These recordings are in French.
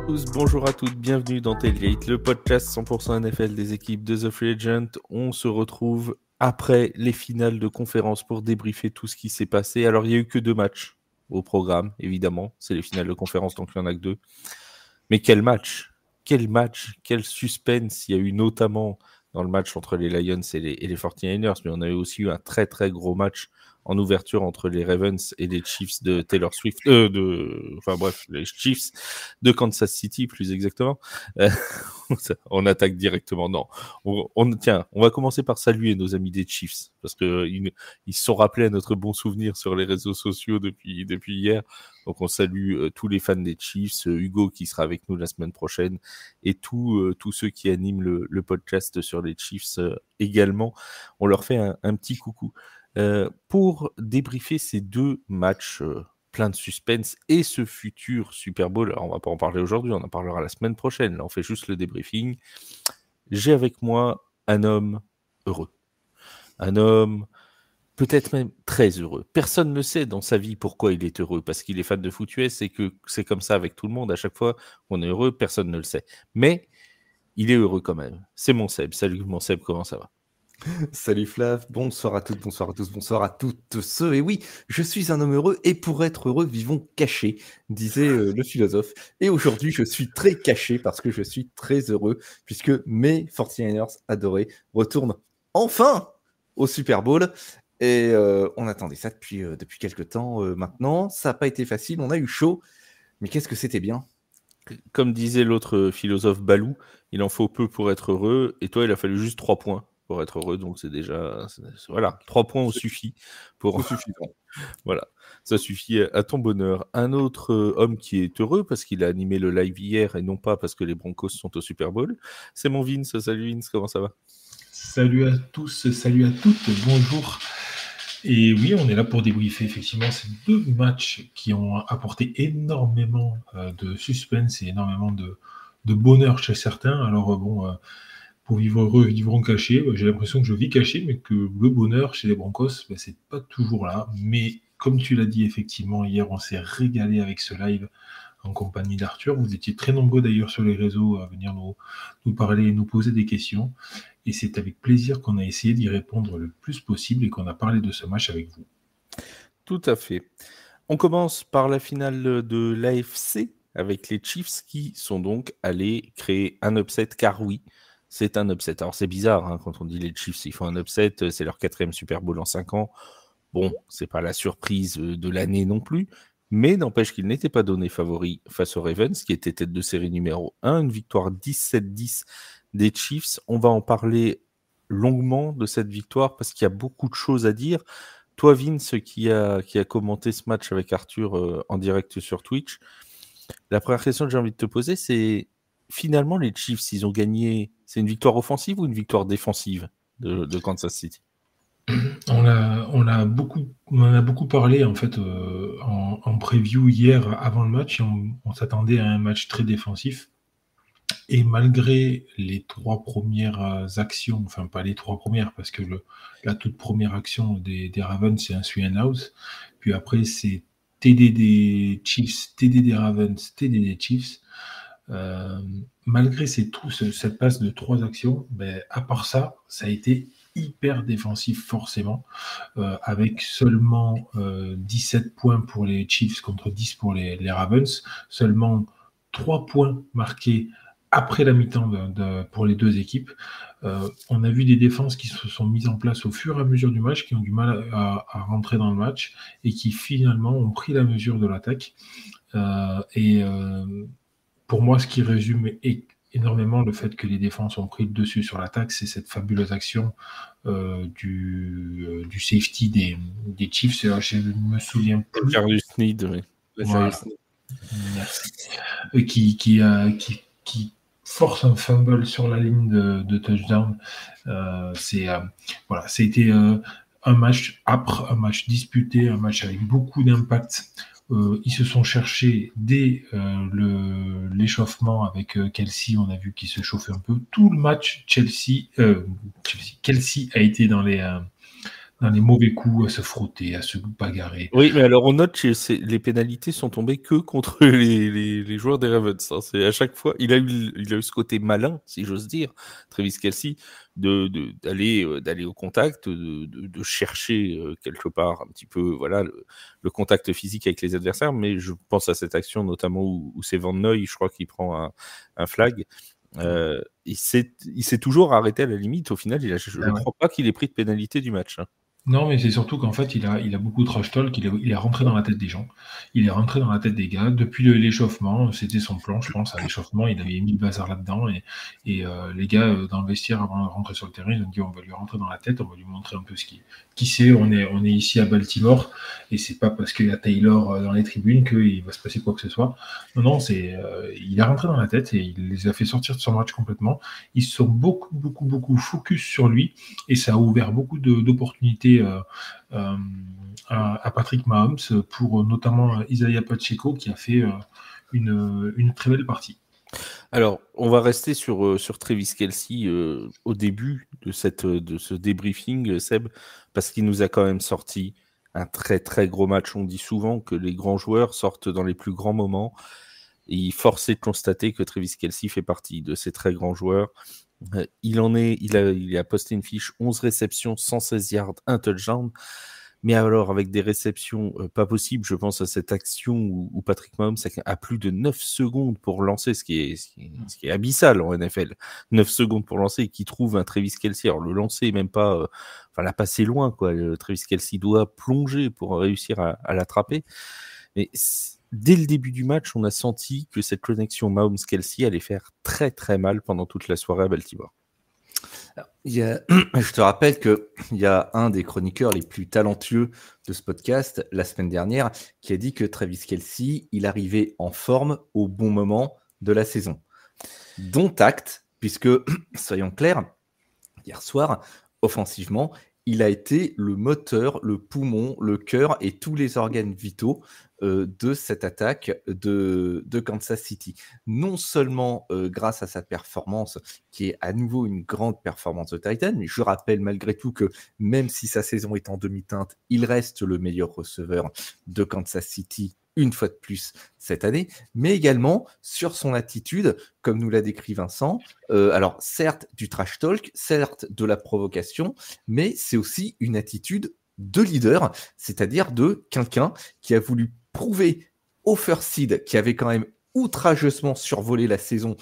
Tous, bonjour à toutes, bienvenue dans Tailgate, le podcast 100% NFL des équipes de The Free Agent. On se retrouve après les finales de conférence pour débriefer tout ce qui s'est passé. Alors, il n'y a eu que 2 matchs au programme, évidemment. C'est les finales de conférence, donc il n'y en a que 2. Mais quel match! Quel match! Quel suspense! Il y a eu notamment dans le match entre les Lions et les 49ers, mais on a eu aussi eu un très très gros match en ouverture entre les Ravens et les Chiefs de Taylor Swift, les Chiefs de Kansas City, plus exactement. Euh, on attaque directement. Non, tiens, on va commencer par saluer nos amis des Chiefs, parce qu'ils se sont rappelés à notre bon souvenir sur les réseaux sociaux depuis hier. Donc on salue tous les fans des Chiefs, Hugo qui sera avec nous la semaine prochaine, et tous ceux qui animent le podcast sur les Chiefs également. On leur fait un petit coucou. Pour débriefer ces 2 matchs plein de suspense et ce futur Super Bowl, alors on va pas en parler aujourd'hui, on en parlera la semaine prochaine, là on fait juste le débriefing. J'ai avec moi un homme heureux, un homme peut-être même très heureux. Personne ne sait dans sa vie pourquoi il est heureux, parce qu'il est fan de foot US et que c'est comme ça avec tout le monde, à chaque fois qu'on est heureux, personne ne le sait. Mais il est heureux quand même. C'est mon Seb. Salut mon Seb, comment ça va ? Salut Flav, bonsoir à toutes, bonsoir à tous, bonsoir à toutes ceux. Et oui, je suis un homme heureux et pour être heureux, vivons cachés, disait le philosophe. Et aujourd'hui, je suis très caché parce que je suis très heureux puisque mes 49ers adorés retournent enfin au Super Bowl. Et on attendait ça depuis quelques temps maintenant. Ça n'a pas été facile, on a eu chaud, mais qu'est-ce que c'était bien. Comme disait l'autre philosophe Balou, il en faut peu pour être heureux, et toi, il a fallu juste 3 points pour être heureux, donc c'est déjà... Voilà, 3 points suffit pour... C'est suffisant. Voilà, ça suffit à ton bonheur. Un autre homme qui est heureux parce qu'il a animé le live hier et non pas parce que les Broncos sont au Super Bowl, c'est mon Vince. Salut Vince, comment ça va ? Salut à tous, salut à toutes, bonjour. Et oui, on est là pour débriefer effectivement ces 2 matchs qui ont apporté énormément de suspense et énormément de bonheur chez certains. Alors pour vivre heureux, vivront cachés. J'ai l'impression que je vis caché, mais que le bonheur chez les Broncos, c'est pas toujours là. Mais comme tu l'as dit effectivement, hier on s'est régalé avec ce live en compagnie d'Arthur. Vous étiez très nombreux d'ailleurs sur les réseaux à venir nous parler et nous poser des questions. Et c'est avec plaisir qu'on a essayé d'y répondre le plus possible et qu'on a parlé de ce match avec vous. Tout à fait. On commence par la finale de l'AFC avec les Chiefs qui sont donc allés créer un upset, car oui, c'est un upset. Alors c'est bizarre hein, quand on dit les Chiefs, ils font un upset, c'est leur 4e Super Bowl en 5 ans. Bon, c'est pas la surprise de l'année non plus, mais n'empêche qu'ils n'étaient pas donnés favoris face aux Ravens, qui étaient tête de série numéro 1, une victoire 17-10 des Chiefs. On va en parler longuement de cette victoire parce qu'il y a beaucoup de choses à dire. Toi, Vince, qui a commenté ce match avec Arthur en direct sur Twitch, la première question que j'ai envie de te poser, c'est finalement les Chiefs, ils ont gagné, c'est une victoire offensive ou une victoire défensive de Kansas City ? On en a beaucoup parlé en fait en preview hier avant le match et on s'attendait à un match très défensif. Et malgré les 3 premières actions, enfin pas les 3 premières parce que la toute première action des Ravens c'est un 3-and-out, puis après c'est TD des Chiefs, TD des Ravens, TD des Chiefs. Malgré cette passe de 3 actions, à part ça, ça a été hyper défensif forcément, avec seulement 17 points pour les Chiefs contre 10 pour les Ravens, seulement 3 points marqués après la mi-temps pour les 2 équipes. On a vu des défenses qui se sont mises en place au fur et à mesure du match, qui ont du mal à rentrer dans le match et qui finalement ont pris la mesure de l'attaque. Pour moi, ce qui résume énormément le fait que les défenses ont pris le dessus sur l'attaque, c'est cette fabuleuse action du safety des Chiefs. Alors, je ne me souviens plus. Jarvis Sneed, oui. Voilà. Merci. Qui force un fumble sur la ligne de touchdown. Voilà, c'était un match âpre, un match disputé, un match avec beaucoup d'impact. Ils se sont cherchés dès l'échauffement avec Kelsey. On a vu qu'il se chauffait un peu. Tout le match, Kelsey a été dans dans les mauvais coups, à se frotter, à se bagarrer. Oui, mais alors on note que les pénalités sont tombées que contre les joueurs des Ravens. Hein. C'est à chaque fois, il a eu ce côté malin, si j'ose dire, Travis Kelce, d'aller au contact, de chercher quelque part un petit peu, voilà, le contact physique avec les adversaires. Mais je pense à cette action notamment où c'est Van Noy, je crois qu'il prend un flag. Il s'est toujours arrêté à la limite. Au final, je ne crois pas qu'il ait pris de pénalité du match. Hein. Non, mais c'est surtout qu'en fait, il a beaucoup de trash talk, il est rentré dans la tête des gens, il est rentré dans la tête des gars. Depuis l'échauffement, c'était son plan, je pense, à l'échauffement, il avait mis le bazar là-dedans, et les gars, dans le vestiaire, avant de rentrer sur le terrain, ils ont dit, on va lui rentrer dans la tête, on va lui montrer un peu qui c'est, on est ici à Baltimore, et c'est pas parce qu'il y a Taylor dans les tribunes qu'il va se passer quoi que ce soit. Non, il est rentré dans la tête, et il les a fait sortir de son match complètement. Ils se sont beaucoup focus sur lui, et ça a ouvert beaucoup d'opportunités à Patrick Mahomes pour notamment Isaiah Pacheco qui a fait une très belle partie. Alors, on va rester sur Travis Kelce au début de ce débriefing, Seb, parce qu'il nous a quand même sorti un très très gros match. On dit souvent que les grands joueurs sortent dans les plus grands moments. Et force est de constater que Travis Kelce fait partie de ces très grands joueurs. Il a posté une fiche 11 réceptions, 116 yards, 1 touchdown. Mais alors, avec des réceptions pas possibles, je pense à cette action où Patrick Mahomes a plus de 9 secondes pour lancer, ce qui est abyssal en NFL. 9 secondes pour lancer et qui trouve un Travis Kelce. Alors, le lancer, même pas, la passer loin, quoi. Travis Kelce doit plonger pour réussir à l'attraper. Mais dès le début du match, on a senti que cette connexion Mahomes-Kelce allait faire très très mal pendant toute la soirée à Baltimore. Je te rappelle qu'il y a un des chroniqueurs les plus talentueux de ce podcast, la semaine dernière, qui a dit que Travis Kelce, il arrivait en forme au bon moment de la saison. Dont acte, puisque, soyons clairs, hier soir, offensivement, il a été le moteur, le poumon, le cœur et tous les organes vitaux de cette attaque de Kansas City. Non seulement grâce à sa performance, qui est à nouveau une grande performance de Titan, mais je rappelle malgré tout que même si sa saison est en demi-teinte, il reste le meilleur receveur de Kansas City une fois de plus cette année, mais également sur son attitude, comme nous l'a décrit Vincent. Alors certes du trash talk, certes de la provocation, mais c'est aussi une attitude de leader, c'est-à-dire de quelqu'un qui a voulu prouver au first seed, qui avait quand même outrageusement survolé la saison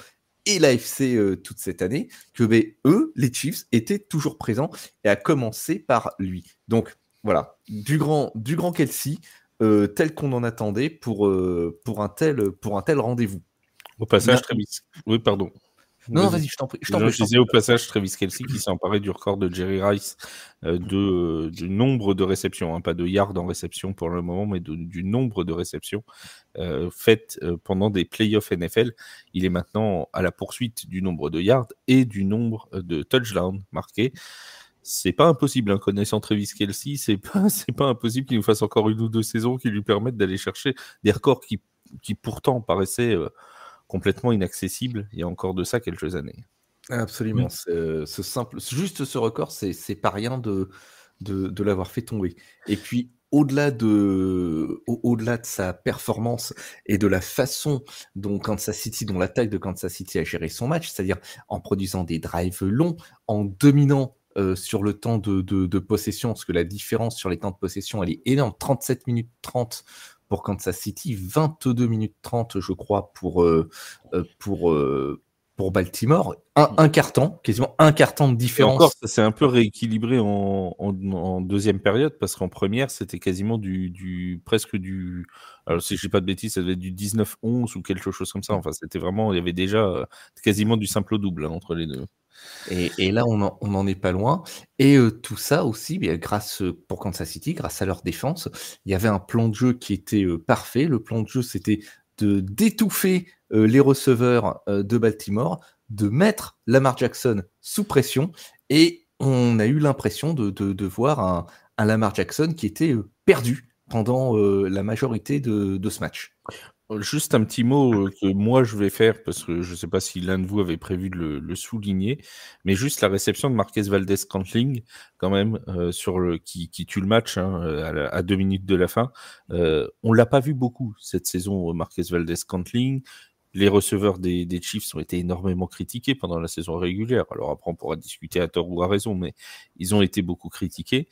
et l'AFC toute cette année, que eux, les Chiefs, étaient toujours présents, et à commencer par lui. Donc voilà, du grand Kelce, tel qu'on en attendait pour un tel rendez-vous. Au passage, Travis. Oui, pardon. Non, vas-y, je t'en prie. Je disais au passage Travis Kelce qui s'est emparé du record de Jerry Rice du nombre de réceptions, hein, pas de yards en réception pour le moment, mais du nombre de réceptions faites pendant des playoffs NFL. Il est maintenant à la poursuite du nombre de yards et du nombre de touchdowns marqués. C'est pas impossible, hein, connaissant Travis Kelce, c'est pas impossible qu'il nous fasse encore une ou deux saisons qui lui permettent d'aller chercher des records qui pourtant paraissaient complètement inaccessible il y a encore de ça quelques années. Absolument. Juste ce record, c'est pas rien de l'avoir fait tomber. Et puis, au-delà de sa performance et de la façon dont l'attaque de Kansas City a géré son match, c'est-à-dire en produisant des drives longs, en dominant sur le temps de possession, parce que la différence sur les temps de possession, elle est énorme, 37 minutes 30 pour Kansas City, 22 minutes 30, je crois, pour Baltimore. Un quart-temps, quasiment un quart-temps de différence. Et encore, ça s'est un peu rééquilibré en deuxième période, parce qu'en première, c'était quasiment presque du... Alors, si je dis pas de bêtises, ça devait être du 19-11 ou quelque chose comme ça. Enfin, c'était vraiment... Il y avait déjà quasiment du simple au double entre les deux. Et là, on n'en est pas loin. Et tout ça aussi, pour Kansas City, grâce à leur défense, il y avait un plan de jeu qui était parfait. Le plan de jeu, c'était d'étouffer les receveurs de Baltimore, de mettre Lamar Jackson sous pression. Et on a eu l'impression de voir un Lamar Jackson qui était perdu pendant la majorité de ce match. Juste un petit mot que moi je vais faire, parce que je ne sais pas si l'un de vous avait prévu de le souligner, mais juste la réception de Marquez Valdes-Scantling, quand même, qui tue le match à 2 minutes de la fin. On ne l'a pas vu beaucoup cette saison, Marquez Valdes-Scantling. Les receveurs des Chiefs ont été énormément critiqués pendant la saison régulière. Alors après, on pourra discuter à tort ou à raison, mais ils ont été beaucoup critiqués.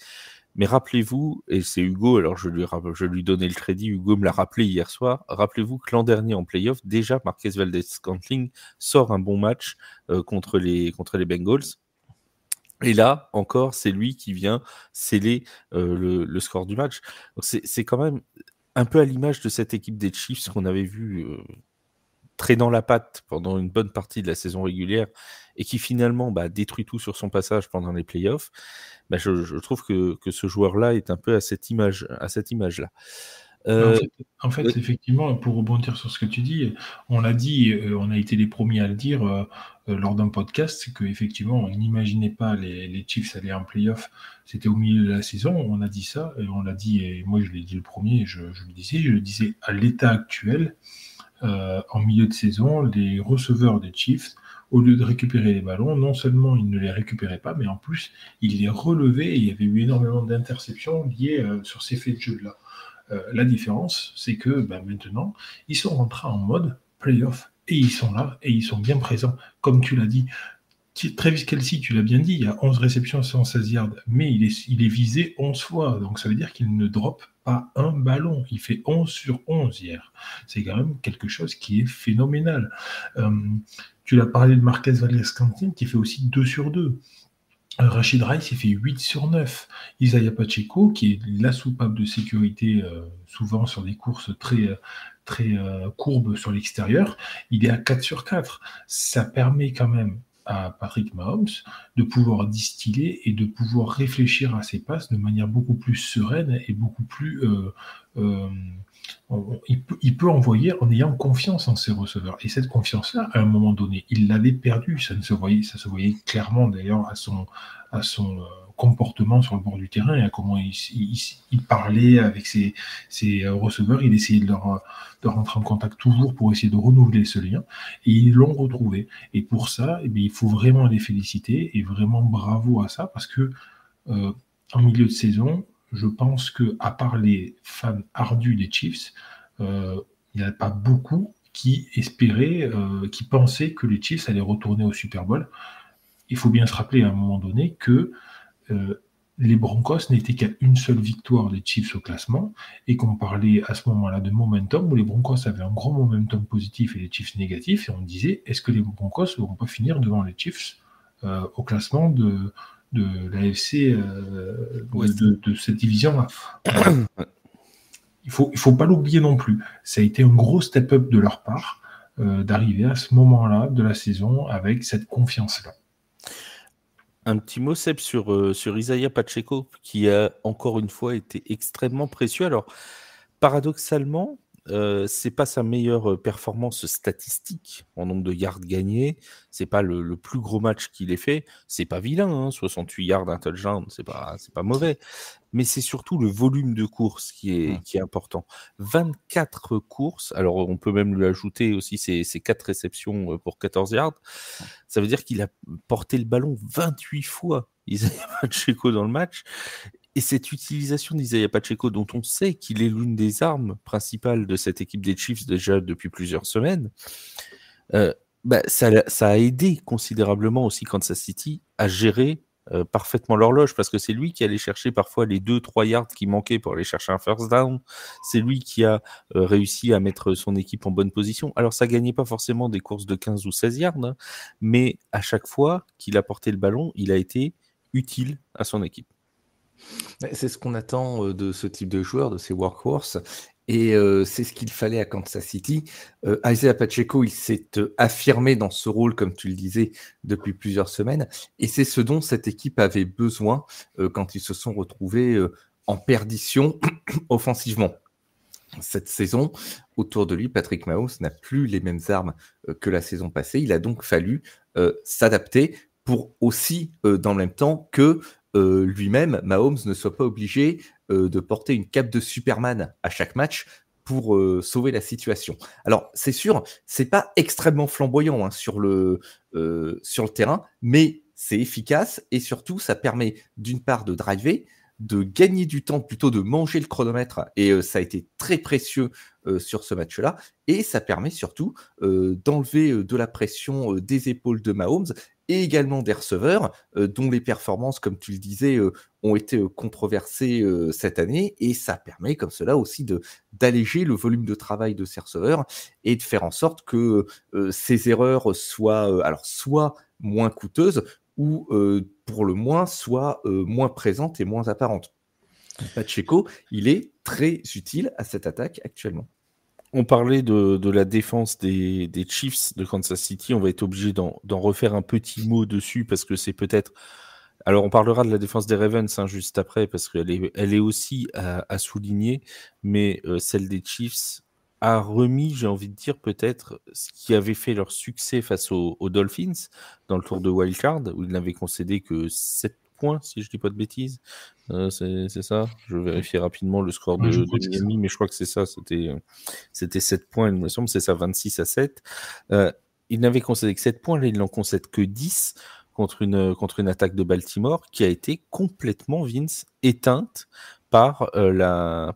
Mais rappelez-vous, et c'est Hugo, alors je lui donnais le crédit, Hugo me l'a rappelé hier soir, rappelez-vous que l'an dernier en playoff, déjà Marquez Valdes-Scantling sort un bon match contre les Bengals. Et là, encore, c'est lui qui vient sceller le score du match. Donc c'est quand même un peu à l'image de cette équipe des Chiefs qu'on avait vu traînant la patte pendant une bonne partie de la saison régulière et qui finalement détruit tout sur son passage pendant les playoffs. Je trouve que ce joueur-là est un peu à cette image-là. En fait, effectivement, pour rebondir sur ce que tu dis, on l'a dit, on a été les premiers à le dire lors d'un podcast, c'est qu'effectivement, on n'imaginait pas les Chiefs aller en playoff. C'était au milieu de la saison, on a dit ça, et on l'a dit, et moi je l'ai dit le premier, je le disais à l'état actuel, en milieu de saison, les receveurs des Chiefs, au lieu de récupérer les ballons, non seulement ils ne les récupéraient pas, mais en plus, ils les relevaient et il y avait eu énormément d'interceptions liées sur ces faits de jeu-là. La différence, c'est que maintenant, ils sont rentrés en mode playoff et ils sont là et ils sont bien présents. Comme tu l'as dit, Travis Kelce, tu l'as bien dit, il y a 11 réceptions, 116 yards, mais il est visé 11 fois. Donc ça veut dire qu'il ne drop pas un ballon. Il fait 11 sur 11 hier. C'est quand même quelque chose qui est phénoménal. Tu l'as parlé de Marquez Valdes-Scantling qui fait aussi 2 sur 2. Rashid Rice, il fait 8 sur 9. Isaiah Pacheco, qui est la soupape de sécurité, souvent sur des courses très courbes sur l'extérieur, il est à 4 sur 4. Ça permet quand même à Patrick Mahomes de pouvoir distiller et de pouvoir réfléchir à ses passes de manière beaucoup plus sereine et beaucoup plus... il peut envoyer en ayant confiance en ses receveurs. Et cette confiance-là, à un moment donné, il l'avait perdue. Ça se voyait clairement d'ailleurs à son comportement sur le bord du terrain et à comment il parlait avec ses receveurs. Il essayait de rentrer en contact toujours pour essayer de renouveler ce lien. Et ils l'ont retrouvé. Et pour ça, il faut vraiment les féliciter et vraiment bravo à ça parce que en milieu de saison, je pense qu'à part les fans ardus des Chiefs, il n'y en a pas beaucoup qui espéraient, qui pensaient que les Chiefs allaient retourner au Super Bowl. Il faut bien se rappeler à un moment donné que les Broncos n'étaient qu'à une seule victoire des Chiefs au classement et qu'on parlait à ce moment-là de momentum où les Broncos avaient un gros momentum positif et les Chiefs négatifs et on disait est-ce que les Broncos ne vont pas finir devant les Chiefs au classement de l'AFC, de cette division-là. Il faut pas l'oublier non plus. Ça a été un gros step-up de leur part d'arriver à ce moment-là de la saison avec cette confiance-là. Un petit mot, Seb, sur Isaiah Pacheco, qui a encore une fois été extrêmement précieux. Alors, paradoxalement, c'est pas sa meilleure performance statistique en nombre de yards gagnés. C'est pas le plus gros match qu'il ait fait. C'est pas vilain, 68 yards, un touchdown, c'est pas mauvais. Mais c'est surtout le volume de courses qui est important. 24 courses, alors on peut même lui ajouter aussi ses 4 réceptions pour 14 yards. Ça veut dire qu'il a porté le ballon 28 fois, Isaiah Pacheco, dans le match. Et cette utilisation d'Isaiah Pacheco, dont on sait qu'il est l'une des armes principales de cette équipe des Chiefs déjà depuis plusieurs semaines, ça a aidé considérablement aussi Kansas City à gérer parfaitement l'horloge, parce que c'est lui qui allait chercher parfois les 2-3 yards qui manquaient pour aller chercher un first down. C'est lui qui a réussi à mettre son équipe en bonne position. Alors ça gagnait pas forcément des courses de 15 ou 16 yards, mais à chaque fois qu'il a porté le ballon, il a été utile à son équipe. C'est ce qu'on attend de ce type de joueur, de ces workhorses. Et c'est ce qu'il fallait à Kansas City. Isaiah Pacheco, il s'est affirmé dans ce rôle, comme tu le disais, depuis plusieurs semaines. Et c'est ce dont cette équipe avait besoin quand ils se sont retrouvés en perdition offensivement. Cette saison, autour de lui, Patrick Mahomes n'a plus les mêmes armes que la saison passée. Il a donc fallu s'adapter pour aussi, dans le même temps, que lui-même, Mahomes, ne soit pas obligé de porter une cape de Superman à chaque match pour sauver la situation. Alors, c'est sûr, c'est pas extrêmement flamboyant sur le terrain, mais c'est efficace et surtout, ça permet d'une part de driver, de gagner du temps, plutôt de manger le chronomètre, et ça a été très précieux sur ce match-là, et ça permet surtout d'enlever de la pression des épaules de Mahomes et également des receveurs, dont les performances, comme tu le disais, ont été controversées cette année, et ça permet comme cela aussi d'alléger le volume de travail de ces receveurs et de faire en sorte que ces erreurs soient soit moins coûteuses ou pour le moins soient moins présentes et moins apparentes. Pacheco, il est très utile à cette attaque actuellement. On parlait de la défense des Chiefs de Kansas City. On va être obligé d'en refaire un petit mot dessus parce que c'est peut-être... Alors, on parlera de la défense des Ravens juste après parce qu'elle est aussi à souligner, mais celle des Chiefs a remis, j'ai envie de dire, peut-être ce qui avait fait leur succès face aux Dolphins dans le tour de Wildcard, où ils n'avaient concédé que 7 points, si je ne dis pas de bêtises. C'est ça. Je vérifie rapidement le score de Miami, mais je crois que c'est ça. C'était 7 points, il me semble. C'est ça, 26-7. Ils n'avaient concédé que 7 points. Là, ils n'en concèdent que 10 contre une attaque de Baltimore qui a été complètement, Vince, éteinte par la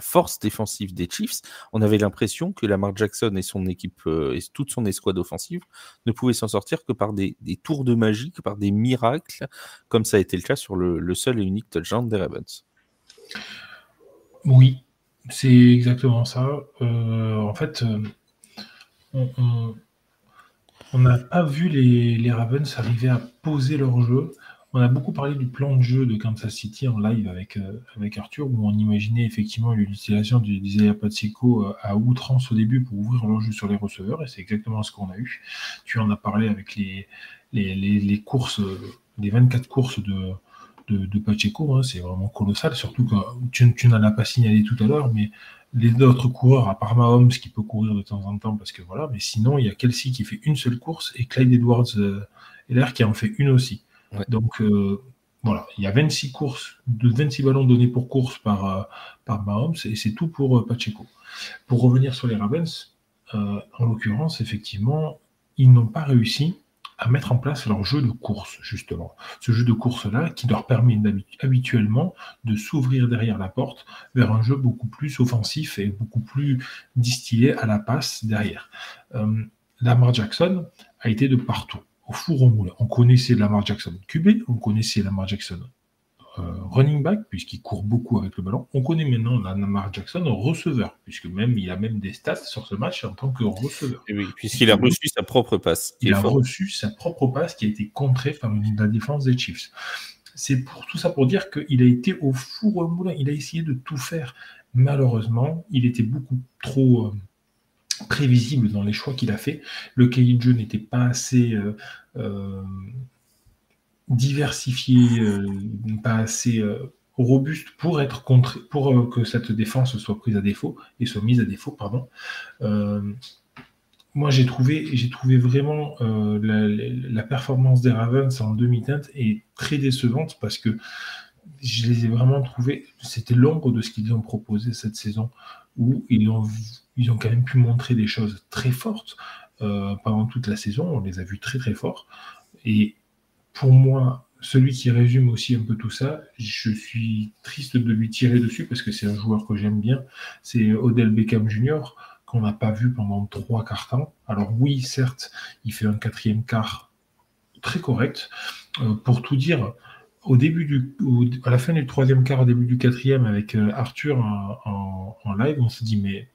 force défensive des Chiefs. On avait l'impression que Lamar Jackson et son équipe et toute son escouade offensive ne pouvaient s'en sortir que par des tours de magie, que par des miracles, comme ça a été le cas sur le seul et unique touchdown des Ravens. Oui, c'est exactement ça. En fait, on n'a pas vu les Ravens arriver à poser leur jeu. On a beaucoup parlé du plan de jeu de Kansas City en live avec Arthur, où on imaginait effectivement l'utilisation d'Isaiah Pacheco à outrance au début pour ouvrir leur jeu sur les receveurs, et c'est exactement ce qu'on a eu. Tu en as parlé avec les courses, les 24 courses de Pacheco, c'est vraiment colossal, surtout que tu n'en as pas signalé tout à l'heure, mais les autres coureurs, à part Mahomes qui peut courir de temps en temps, parce que voilà, mais sinon, il y a Kelsey qui fait une seule course et Clyde Edwards-Helaire qui en fait une aussi. Ouais. Donc, voilà, il y a 26 ballons donnés pour course par Mahomes, et c'est tout pour Pacheco. Pour revenir sur les Ravens, en l'occurrence, effectivement, ils n'ont pas réussi à mettre en place leur jeu de course, justement. Ce jeu de course-là qui leur permet habituellement de s'ouvrir derrière la porte vers un jeu beaucoup plus offensif et beaucoup plus distillé à la passe derrière. Lamar Jackson a été de partout, au four au moulin. On connaissait Lamar Jackson QB, on connaissait Lamar Jackson running back, puisqu'il court beaucoup avec le ballon. On connaît maintenant Lamar Jackson receveur, puisque il a même des stats sur ce match en tant que receveur. Et oui, puisqu'il a reçu sa propre passe. Il a reçu sa propre passe qui a été contrée par la défense des Chiefs. C'est tout ça pour dire qu'il a été au four au moulin. Il a essayé de tout faire. Malheureusement, il était beaucoup trop prévisible dans les choix qu'il a fait. Le cahier de jeu n'était pas assez diversifié, pas assez robuste pour être pour que cette défense soit mise à défaut. Moi, j'ai trouvé vraiment la performance des Ravens en demi-teinte est très décevante parce que je les ai vraiment trouvés, c'était l'ombre de ce qu'ils ont proposé cette saison, où ils ont quand même pu montrer des choses très fortes pendant toute la saison. On les a vus très très forts. Et pour moi, celui qui résume aussi un peu tout ça, je suis triste de lui tirer dessus parce que c'est un joueur que j'aime bien, c'est Odell Beckham Jr., qu'on n'a pas vu pendant 3 quarts temps. Alors oui, certes, il fait un 4e quart très correct. Pour tout dire, à la fin du 3e quart, au début du 4e, avec Arthur en live, on se dit, mais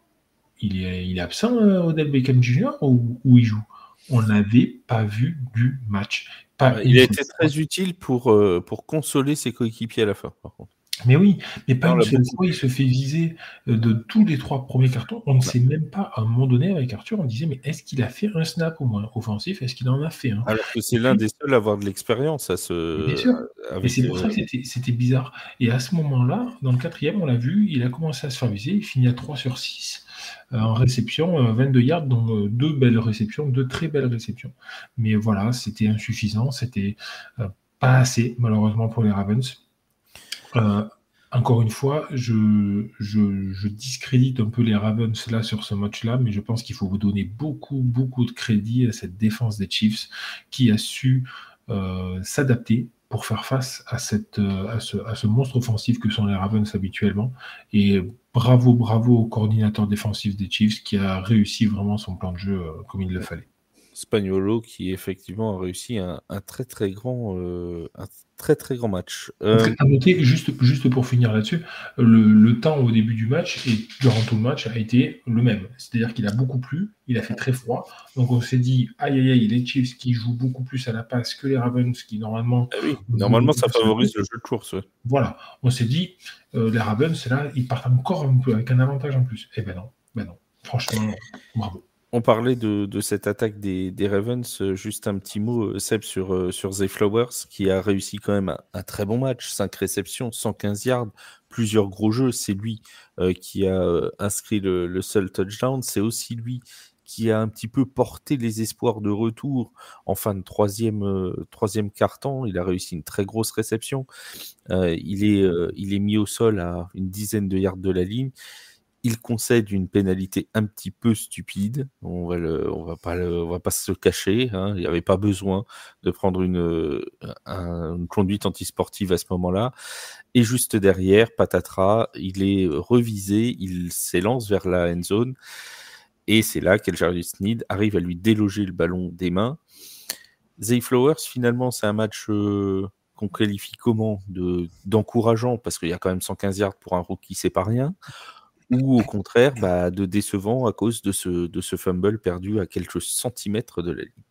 il est absent, Odell Beckham Jr., ou il joue? On n'avait pas vu du match. Il a été très utile pour consoler ses coéquipiers à la fin, par contre. Mais oui, mais pas une seule fois, il se fait viser de tous les 3 premiers cartons. On ne sait même pas, à un moment donné, avec Arthur, on disait, mais est-ce qu'il a fait un snap au moins offensif? Est-ce qu'il en a fait un? Alors que c'est l'un des seuls à avoir de l'expérience à Bien sûr. Et c'est pour ça que c'était bizarre. Et à ce moment-là, dans le 4e, on l'a vu, il a commencé à se faire viser, il finit à 3 sur 6 en réception, 22 yards, dont 2 belles réceptions, 2 très belles réceptions. Mais voilà, c'était insuffisant, c'était pas assez, malheureusement, pour les Ravens. Encore une fois, je discrédite un peu les Ravens là sur ce match-là, mais je pense qu'il faut vous donner beaucoup de crédit à cette défense des Chiefs qui a su s'adapter pour faire face à ce monstre offensif que sont les Ravens habituellement. Et bravo au coordinateur défensif des Chiefs qui a réussi vraiment son plan de jeu comme il le fallait. Spaniolo qui effectivement a réussi un très grand match. À noter, juste pour finir là-dessus, le temps au début du match et durant tout le match a été le même. C'est-à-dire qu'il a beaucoup plu, il a fait très froid. Donc on s'est dit, aïe, les Chiefs qui jouent beaucoup plus à la passe que les Ravens qui normalement... Normalement ça favorise le jeu de course. Ouais. Voilà, on s'est dit, les Ravens, là, ils partent encore un peu avec un avantage en plus. Eh ben non. Franchement, bravo. On parlait de cette attaque des Ravens. Juste un petit mot, Seb, sur Zay Flowers, qui a réussi quand même un très bon match. 5 réceptions, 115 yards, plusieurs gros jeux. C'est lui qui a inscrit le seul touchdown. C'est aussi lui qui a un petit peu porté les espoirs de retour en fin de troisième quart-temps. Il a réussi une très grosse réception. Il est mis au sol à une dizaine de yards de la ligne. Il concède une pénalité un petit peu stupide. On va pas se cacher. Hein. Il n'y avait pas besoin de prendre une conduite antisportive à ce moment-là. Et juste derrière, patatras, il est revisé. Il s'élance vers la end zone. Et c'est là qu'Elgarius Sneed arrive à lui déloger le ballon des mains. Zay Flowers, finalement, c'est un match qu'on qualifie comment d'encourageant, parce qu'il y a quand même 115 yards pour un rookie, c'est pas rien. Ou au contraire, de décevant à cause de ce fumble perdu à quelques centimètres de la ligne.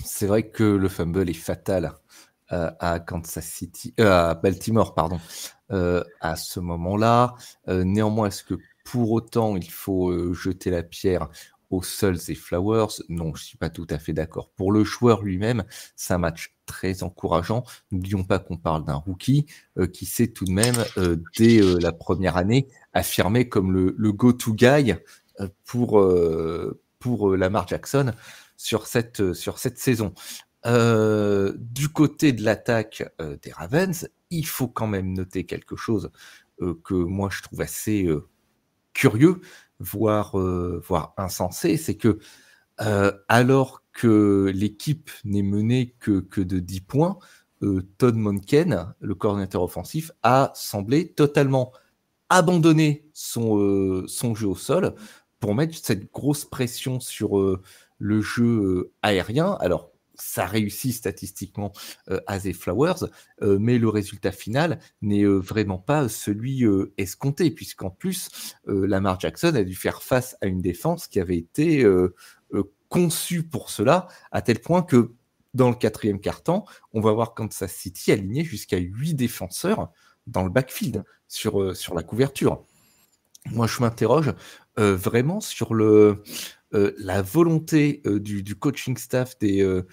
C'est vrai que le fumble est fatal à Kansas City, à Baltimore, pardon. À ce moment-là, néanmoins, est-ce que pour autant il faut jeter la pierre aux Seuls et Flowers? Non, je suis pas tout à fait d'accord. Pour le joueur lui-même, c'est un match très encourageant. N'oublions pas qu'on parle d'un rookie qui s'est tout de même, dès la première année, affirmé comme le go-to guy pour Lamar Jackson sur cette saison. Du côté de l'attaque des Ravens, il faut quand même noter quelque chose que moi je trouve assez curieux, voire insensé, c'est que alors que l'équipe n'est menée que de 10 points, Todd Monken, le coordinateur offensif, a semblé totalement abandonner son jeu au sol pour mettre cette grosse pression sur le jeu aérien. Alors, ça réussit statistiquement à Zay Flowers, mais le résultat final n'est vraiment pas celui escompté, puisqu'en plus, Lamar Jackson a dû faire face à une défense qui avait été conçue pour cela, à tel point que dans le 4e quart-temps, on va voir Kansas City aligné jusqu'à 8 défenseurs dans le backfield sur la couverture. Moi, je m'interroge vraiment sur la volonté du coaching staff des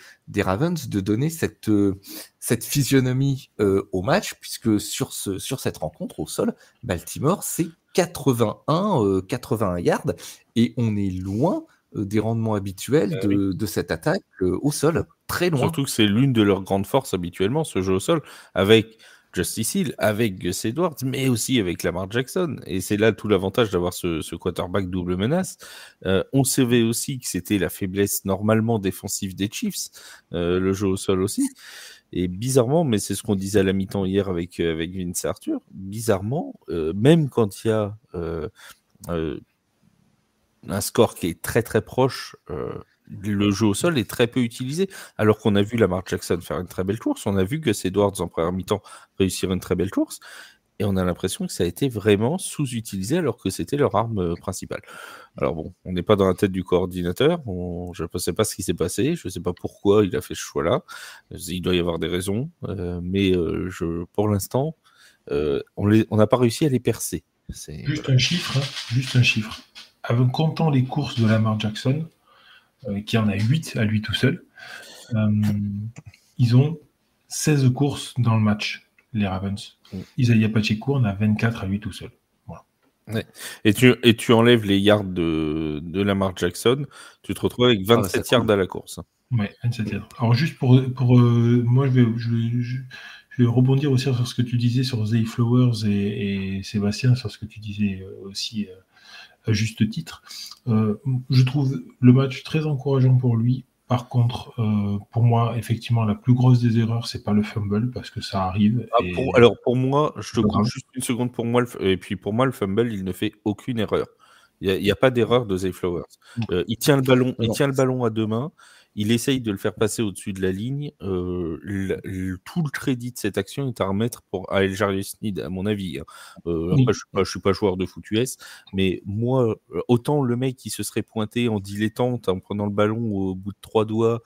Ravens de donner cette physionomie au match, puisque sur cette rencontre au sol, Baltimore, c'est 81 yards, et on est loin des rendements habituels de cette attaque au sol, très loin. Surtout que c'est l'une de leurs grandes forces habituellement, ce jeu au sol, avec Justice Hill, avec Gus Edwards, mais aussi avec Lamar Jackson. Et c'est là tout l'avantage d'avoir ce quarterback double menace. On savait aussi que c'était la faiblesse normalement défensive des Chiefs, le jeu au sol aussi. Et bizarrement, mais c'est ce qu'on disait à la mi-temps hier avec Vince Arthur, bizarrement, même quand il y a un score qui est très très proche, le jeu au sol est très peu utilisé, alors qu'on a vu Lamar Jackson faire une très belle course, on a vu Gus Edwards en première mi-temps réussir une très belle course, et on a l'impression que ça a été vraiment sous-utilisé alors que c'était leur arme principale. Alors bon, on n'est pas dans la tête du coordinateur, je ne sais pas ce qui s'est passé, je ne sais pas pourquoi il a fait ce choix-là, il doit y avoir des raisons, mais pour l'instant, on n'a pas réussi à les percer. Juste un chiffre. En comptant les courses de Lamar Jackson, qui en a 8 à lui tout seul, ils ont 16 courses dans le match, les Ravens. Isaiah Pacheco en a 24 à lui tout seul. Voilà. Ouais. Et tu enlèves les yards de Lamar Jackson, tu te retrouves avec 27 yards à la course. Ouais, 27 yards. Alors juste pour moi, je vais vais rebondir aussi sur ce que tu disais sur Zay Flowers et Sébastien, sur ce que tu disais aussi à juste titre. Je trouve le match très encourageant pour lui. Par contre, pour moi, effectivement, la plus grosse des erreurs, c'est pas le fumble, parce que ça arrive. Alors pour moi, je te coupe juste une seconde pour moi, et puis pour moi, le fumble, il ne fait aucune erreur. Il n'y a pas d'erreur de Zay Flowers. Il tient le ballon à deux mains. Il essaye de le faire passer au-dessus de la ligne. Tout le crédit de cette action est à remettre à L'Jarius Sneed, à mon avis. Après, je suis pas joueur de foot US, mais moi, autant le mec qui se serait pointé en dilettante, en prenant le ballon au bout de 3 doigts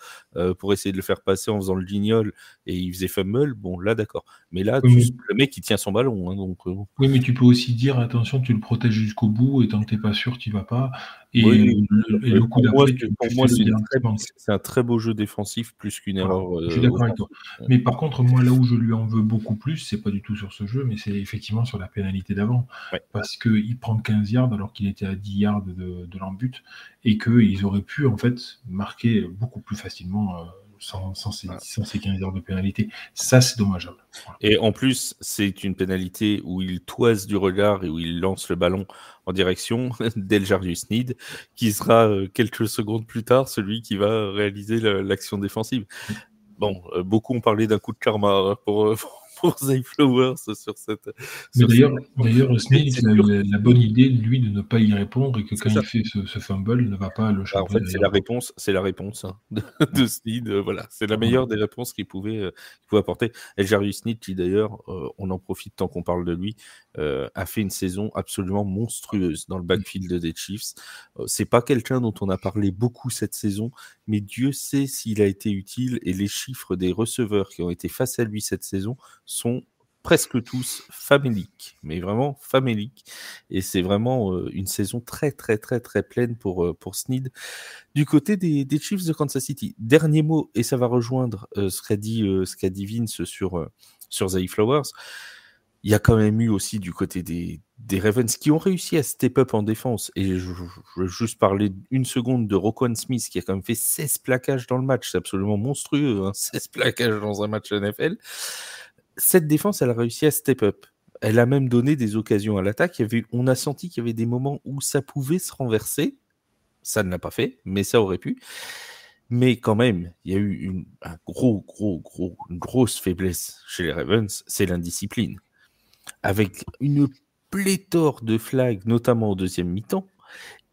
pour essayer de le faire passer en faisant le guignol, et il faisait fumble, bon, là, d'accord. Mais là, le mec, il tient son ballon. Hein, donc, Oui, mais tu peux aussi dire, attention, tu le protèges jusqu'au bout, et tant que tu n'es pas sûr, tu ne vas pas. Et le coup d'après, pour moi, c'est un très beau jeu défensif plus qu'une erreur. Je suis d'accord avec toi. Mais par contre, moi, là où je lui en veux beaucoup plus, c'est pas du tout sur ce jeu, mais c'est effectivement sur la pénalité d'avant. Ouais. Parce qu'il prend 15 yards alors qu'il était à 10 yards de l'embut, et qu'ils auraient pu, en fait, marquer beaucoup plus facilement sans ces 15 yards de pénalité. Ça, c'est dommageable. Voilà. Et en plus, c'est une pénalité où il toise du regard et où il lance le ballon en direction d'El-Jarius Sneed, qui sera quelques secondes plus tard celui qui va réaliser l'action défensive. Bon, beaucoup ont parlé d'un coup de karma pour Zay Flowers sur cette... Mais d'ailleurs, Sneed, il a eu la bonne idée, lui, de ne pas y répondre, et que quand il fait ce fumble, il ne va pas le choper. En fait, c'est la réponse hein, de Sneed. Voilà, c'est la meilleure des réponses qu'il pouvait apporter. El-Jarius Sneed, qui d'ailleurs, on en profite tant qu'on parle de lui, a fait une saison absolument monstrueuse dans le backfield des Chiefs. C'est pas quelqu'un dont on a parlé beaucoup cette saison, mais Dieu sait s'il a été utile, et les chiffres des receveurs qui ont été face à lui cette saison sont presque tous faméliques, mais vraiment faméliques, et c'est vraiment une saison très très très très pleine pour Sneed. Du côté des Chiefs de Kansas City, dernier mot, et ça va rejoindre ce qu'a dit Vince sur Zay Flowers. Il y a quand même eu aussi du côté des Ravens qui ont réussi à step up en défense, et je veux juste parler une seconde de Roquan Smith qui a quand même fait 16 plaquages dans le match, c'est absolument monstrueux, hein, 16 plaquages dans un match NFL. Cette défense, elle a réussi à step up. Elle a même donné des occasions à l'attaque. On a senti qu'il y avait des moments où ça pouvait se renverser. Ça ne l'a pas fait, mais ça aurait pu. Mais quand même, il y a eu une grosse faiblesse chez les Ravens, c'est l'indiscipline. Avec une pléthore de flags, notamment au deuxième mi-temps,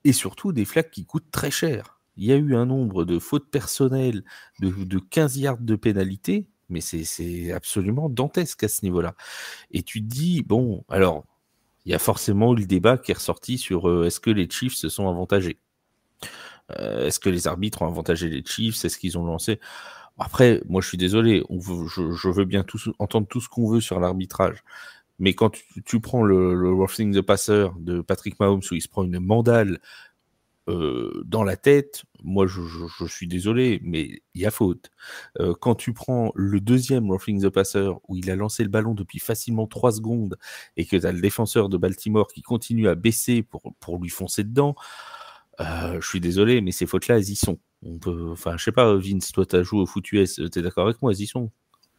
et surtout des flags qui coûtent très cher. Il y a eu un nombre de fautes personnelles de 15 yards de pénalité, mais c'est absolument dantesque à ce niveau-là. Et tu te dis, bon, alors, il y a forcément eu le débat qui est ressorti sur est-ce que les Chiefs se sont avantagés ? Est-ce que les arbitres ont avantagé les Chiefs ? Est-ce qu'ils ont lancé ? Après, moi je suis désolé, je veux bien entendre tout ce qu'on veut sur l'arbitrage. Mais quand tu prends le roughing the passer de Patrick Mahomes où il se prend une mandale dans la tête, moi je suis désolé, mais il y a faute. Quand tu prends le deuxième roughing the passer où il a lancé le ballon depuis facilement 3 secondes et que tu as le défenseur de Baltimore qui continue à baisser pour lui foncer dedans, je suis désolé, mais ces fautes-là, elles y sont. Enfin, je sais pas, Vince, toi tu as joué au foot US, tu es d'accord avec moi, elles y sont.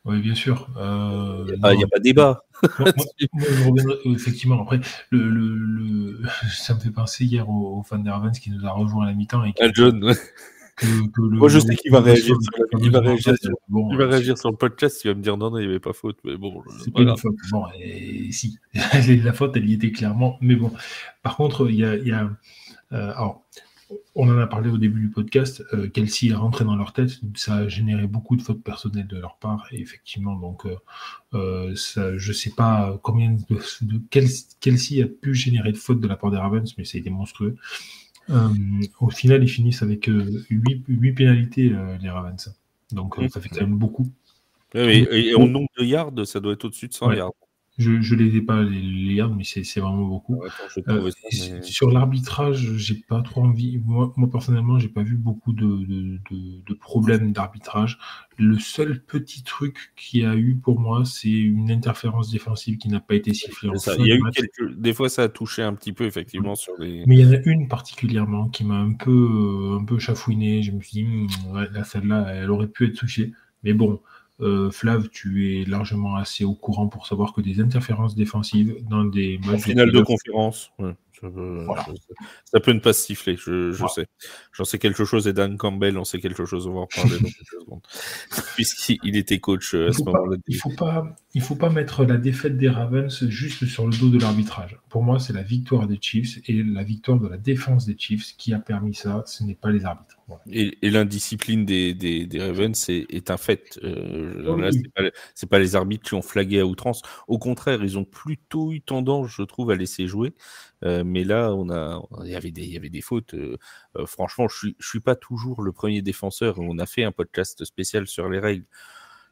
Oui, bien sûr. Il n'y a pas de débat. Moi, je reviendrai, effectivement. Après, ça me fait penser hier au fan des Ravens qui nous a rejoint à la mi-temps. Et John, ouais. Moi, je sais qu'il va réagir sur le podcast. Il va me dire non, il n'y avait pas faute. Mais bon, c'est pas une faute. Bon, si. La faute, elle y était clairement. Mais bon. Par contre, il y a alors, on en a parlé au début du podcast, Kelsey est rentré dans leur tête, ça a généré beaucoup de fautes personnelles de leur part, et effectivement, donc, ça, je ne sais pas combien Kelsey a pu générer de fautes de la part des Ravens, mais ça a été monstrueux. Au final, ils finissent avec 8 pénalités, les Ravens. Donc, ça fait quand même beaucoup. Oui, et en nombre de yards, ça doit être au-dessus de 100 yards. Je les ai pas les yards, mais c'est vraiment beaucoup. Sur l'arbitrage, j'ai pas trop envie. Moi personnellement, j'ai pas vu beaucoup de problèmes d'arbitrage. Le seul petit truc qu'il y a eu pour moi, c'est une interférence défensive qui n'a pas été sifflée. Il y a eu des fois, ça a touché un petit peu effectivement sur les. Mais il y en a une particulièrement qui m'a un peu chafouiné. Je me suis dit, là, celle-là, elle aurait pu être touchée. Mais bon. Flav, tu es largement assez au courant pour savoir que des interférences défensives dans des matchs en finale de conférence, ouais, ça peut ne pas se siffler, je sais. J'en sais quelque chose, et Dan Campbell en sait quelque chose, on va en reparler dans quelques secondes. Puisqu'il était coach à ce moment-là. Il faut pas mettre la défaite des Ravens juste sur le dos de l'arbitrage. Pour moi, c'est la victoire des Chiefs et la victoire de la défense des Chiefs qui a permis ça, ce n'est pas les arbitres. Voilà. Et l'indiscipline des Ravens est un fait. Là, c'est pas les arbitres qui ont flagué à outrance. Au contraire, ils ont plutôt eu tendance, je trouve, à laisser jouer. Mais là, il y avait des fautes. Franchement, je suis pas toujours le premier défenseur. On a fait un podcast spécial sur les règles.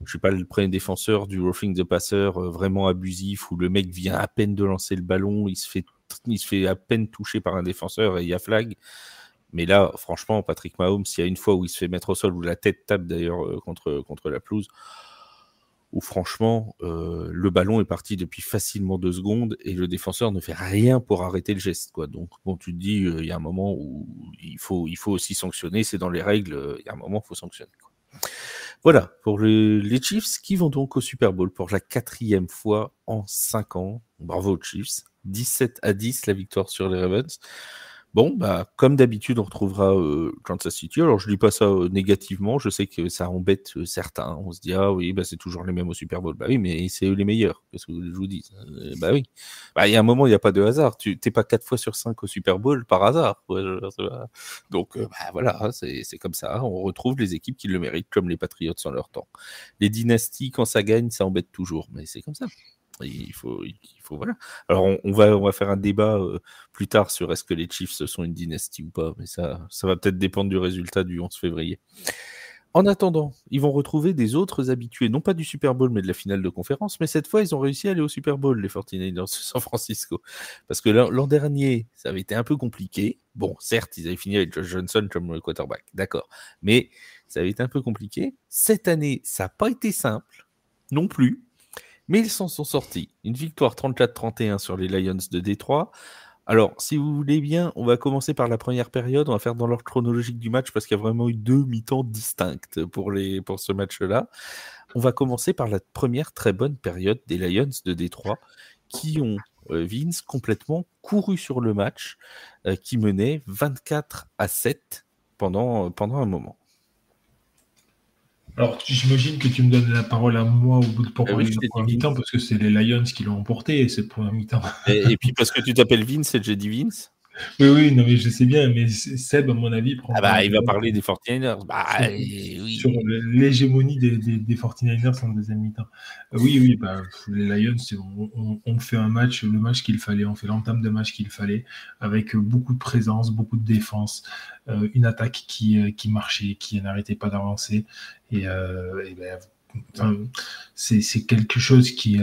Je suis pas le premier défenseur du roughing the passer vraiment abusif où le mec vient à peine de lancer le ballon, il se fait à peine toucher par un défenseur et il y a flag. Mais là, franchement, Patrick Mahomes, il y a une fois où il se fait mettre au sol, où la tête tape d'ailleurs contre la pelouse, où franchement, le ballon est parti depuis facilement 2 secondes et le défenseur ne fait rien pour arrêter le geste, quoi. Donc, bon, tu te dis, il y a un moment où il faut aussi sanctionner, c'est dans les règles, il y a un moment, il faut sanctionner, quoi. Voilà, pour les Chiefs qui vont donc au Super Bowl pour la 4e fois en 5 ans. Bravo aux Chiefs. 17-10 la victoire sur les Ravens. Bon, bah, comme d'habitude, on retrouvera Kansas City. Alors, je dis pas ça négativement. Je sais que ça embête certains. On se dit, ah oui, bah, c'est toujours les mêmes au Super Bowl. Bah oui, mais c'est eux les meilleurs. Qu'est-ce que je vous dis? Bah oui. Bah, il y a un moment, il n'y a pas de hasard. Tu t'es pas 4 fois sur 5 au Super Bowl par hasard. Ouais, donc, bah, voilà, c'est comme ça. On retrouve les équipes qui le méritent, comme les Patriots en leur temps. Les dynasties, quand ça gagne, ça embête toujours. Mais c'est comme ça. Il faut voilà. Alors on va faire un débat plus tard sur est-ce que les Chiefs sont une dynastie ou pas, mais ça va peut-être dépendre du résultat du 11 février. En attendant, ils vont retrouver des autres habitués, non pas du Super Bowl, mais de la finale de conférence, mais cette fois, ils ont réussi à aller au Super Bowl, les 49ers de San Francisco. Parce que l'an dernier, ça avait été un peu compliqué. Bon, certes, ils avaient fini avec Josh Johnson comme quarterback, d'accord, mais ça avait été un peu compliqué. Cette année, ça n'a pas été simple, non plus. Mais ils s'en sont sortis. Une victoire 34-31 sur les Lions de Détroit. Alors, si vous voulez bien, on va commencer par la première période. On va faire dans l'ordre chronologique du match parce qu'il y a vraiment eu 2 mi-temps distinctes pour ce match-là. On va commencer par la première très bonne période des Lions de Détroit qui ont, Vince, complètement couru sur le match, qui menait 24-7 pendant un moment. Alors, j'imagine que tu me donnes la parole à moi pour parler oui, de la première mi-temps, parce que c'est les Lions qui l'ont emporté, cette première mi-temps. Et puis parce que tu t'appelles Vince et j'ai dit Vince. Oui, non, mais je sais bien, mais Seb, à mon avis, il va parler des 49ers. Sur l'hégémonie des 49ers en deuxième mi-temps. Oui, les Lions ont fait le match qu'il fallait, on fait l'entame de match qu'il fallait, avec beaucoup de présence, beaucoup de défense, une attaque qui marchait, qui n'arrêtait pas d'avancer. C'est quelque chose qui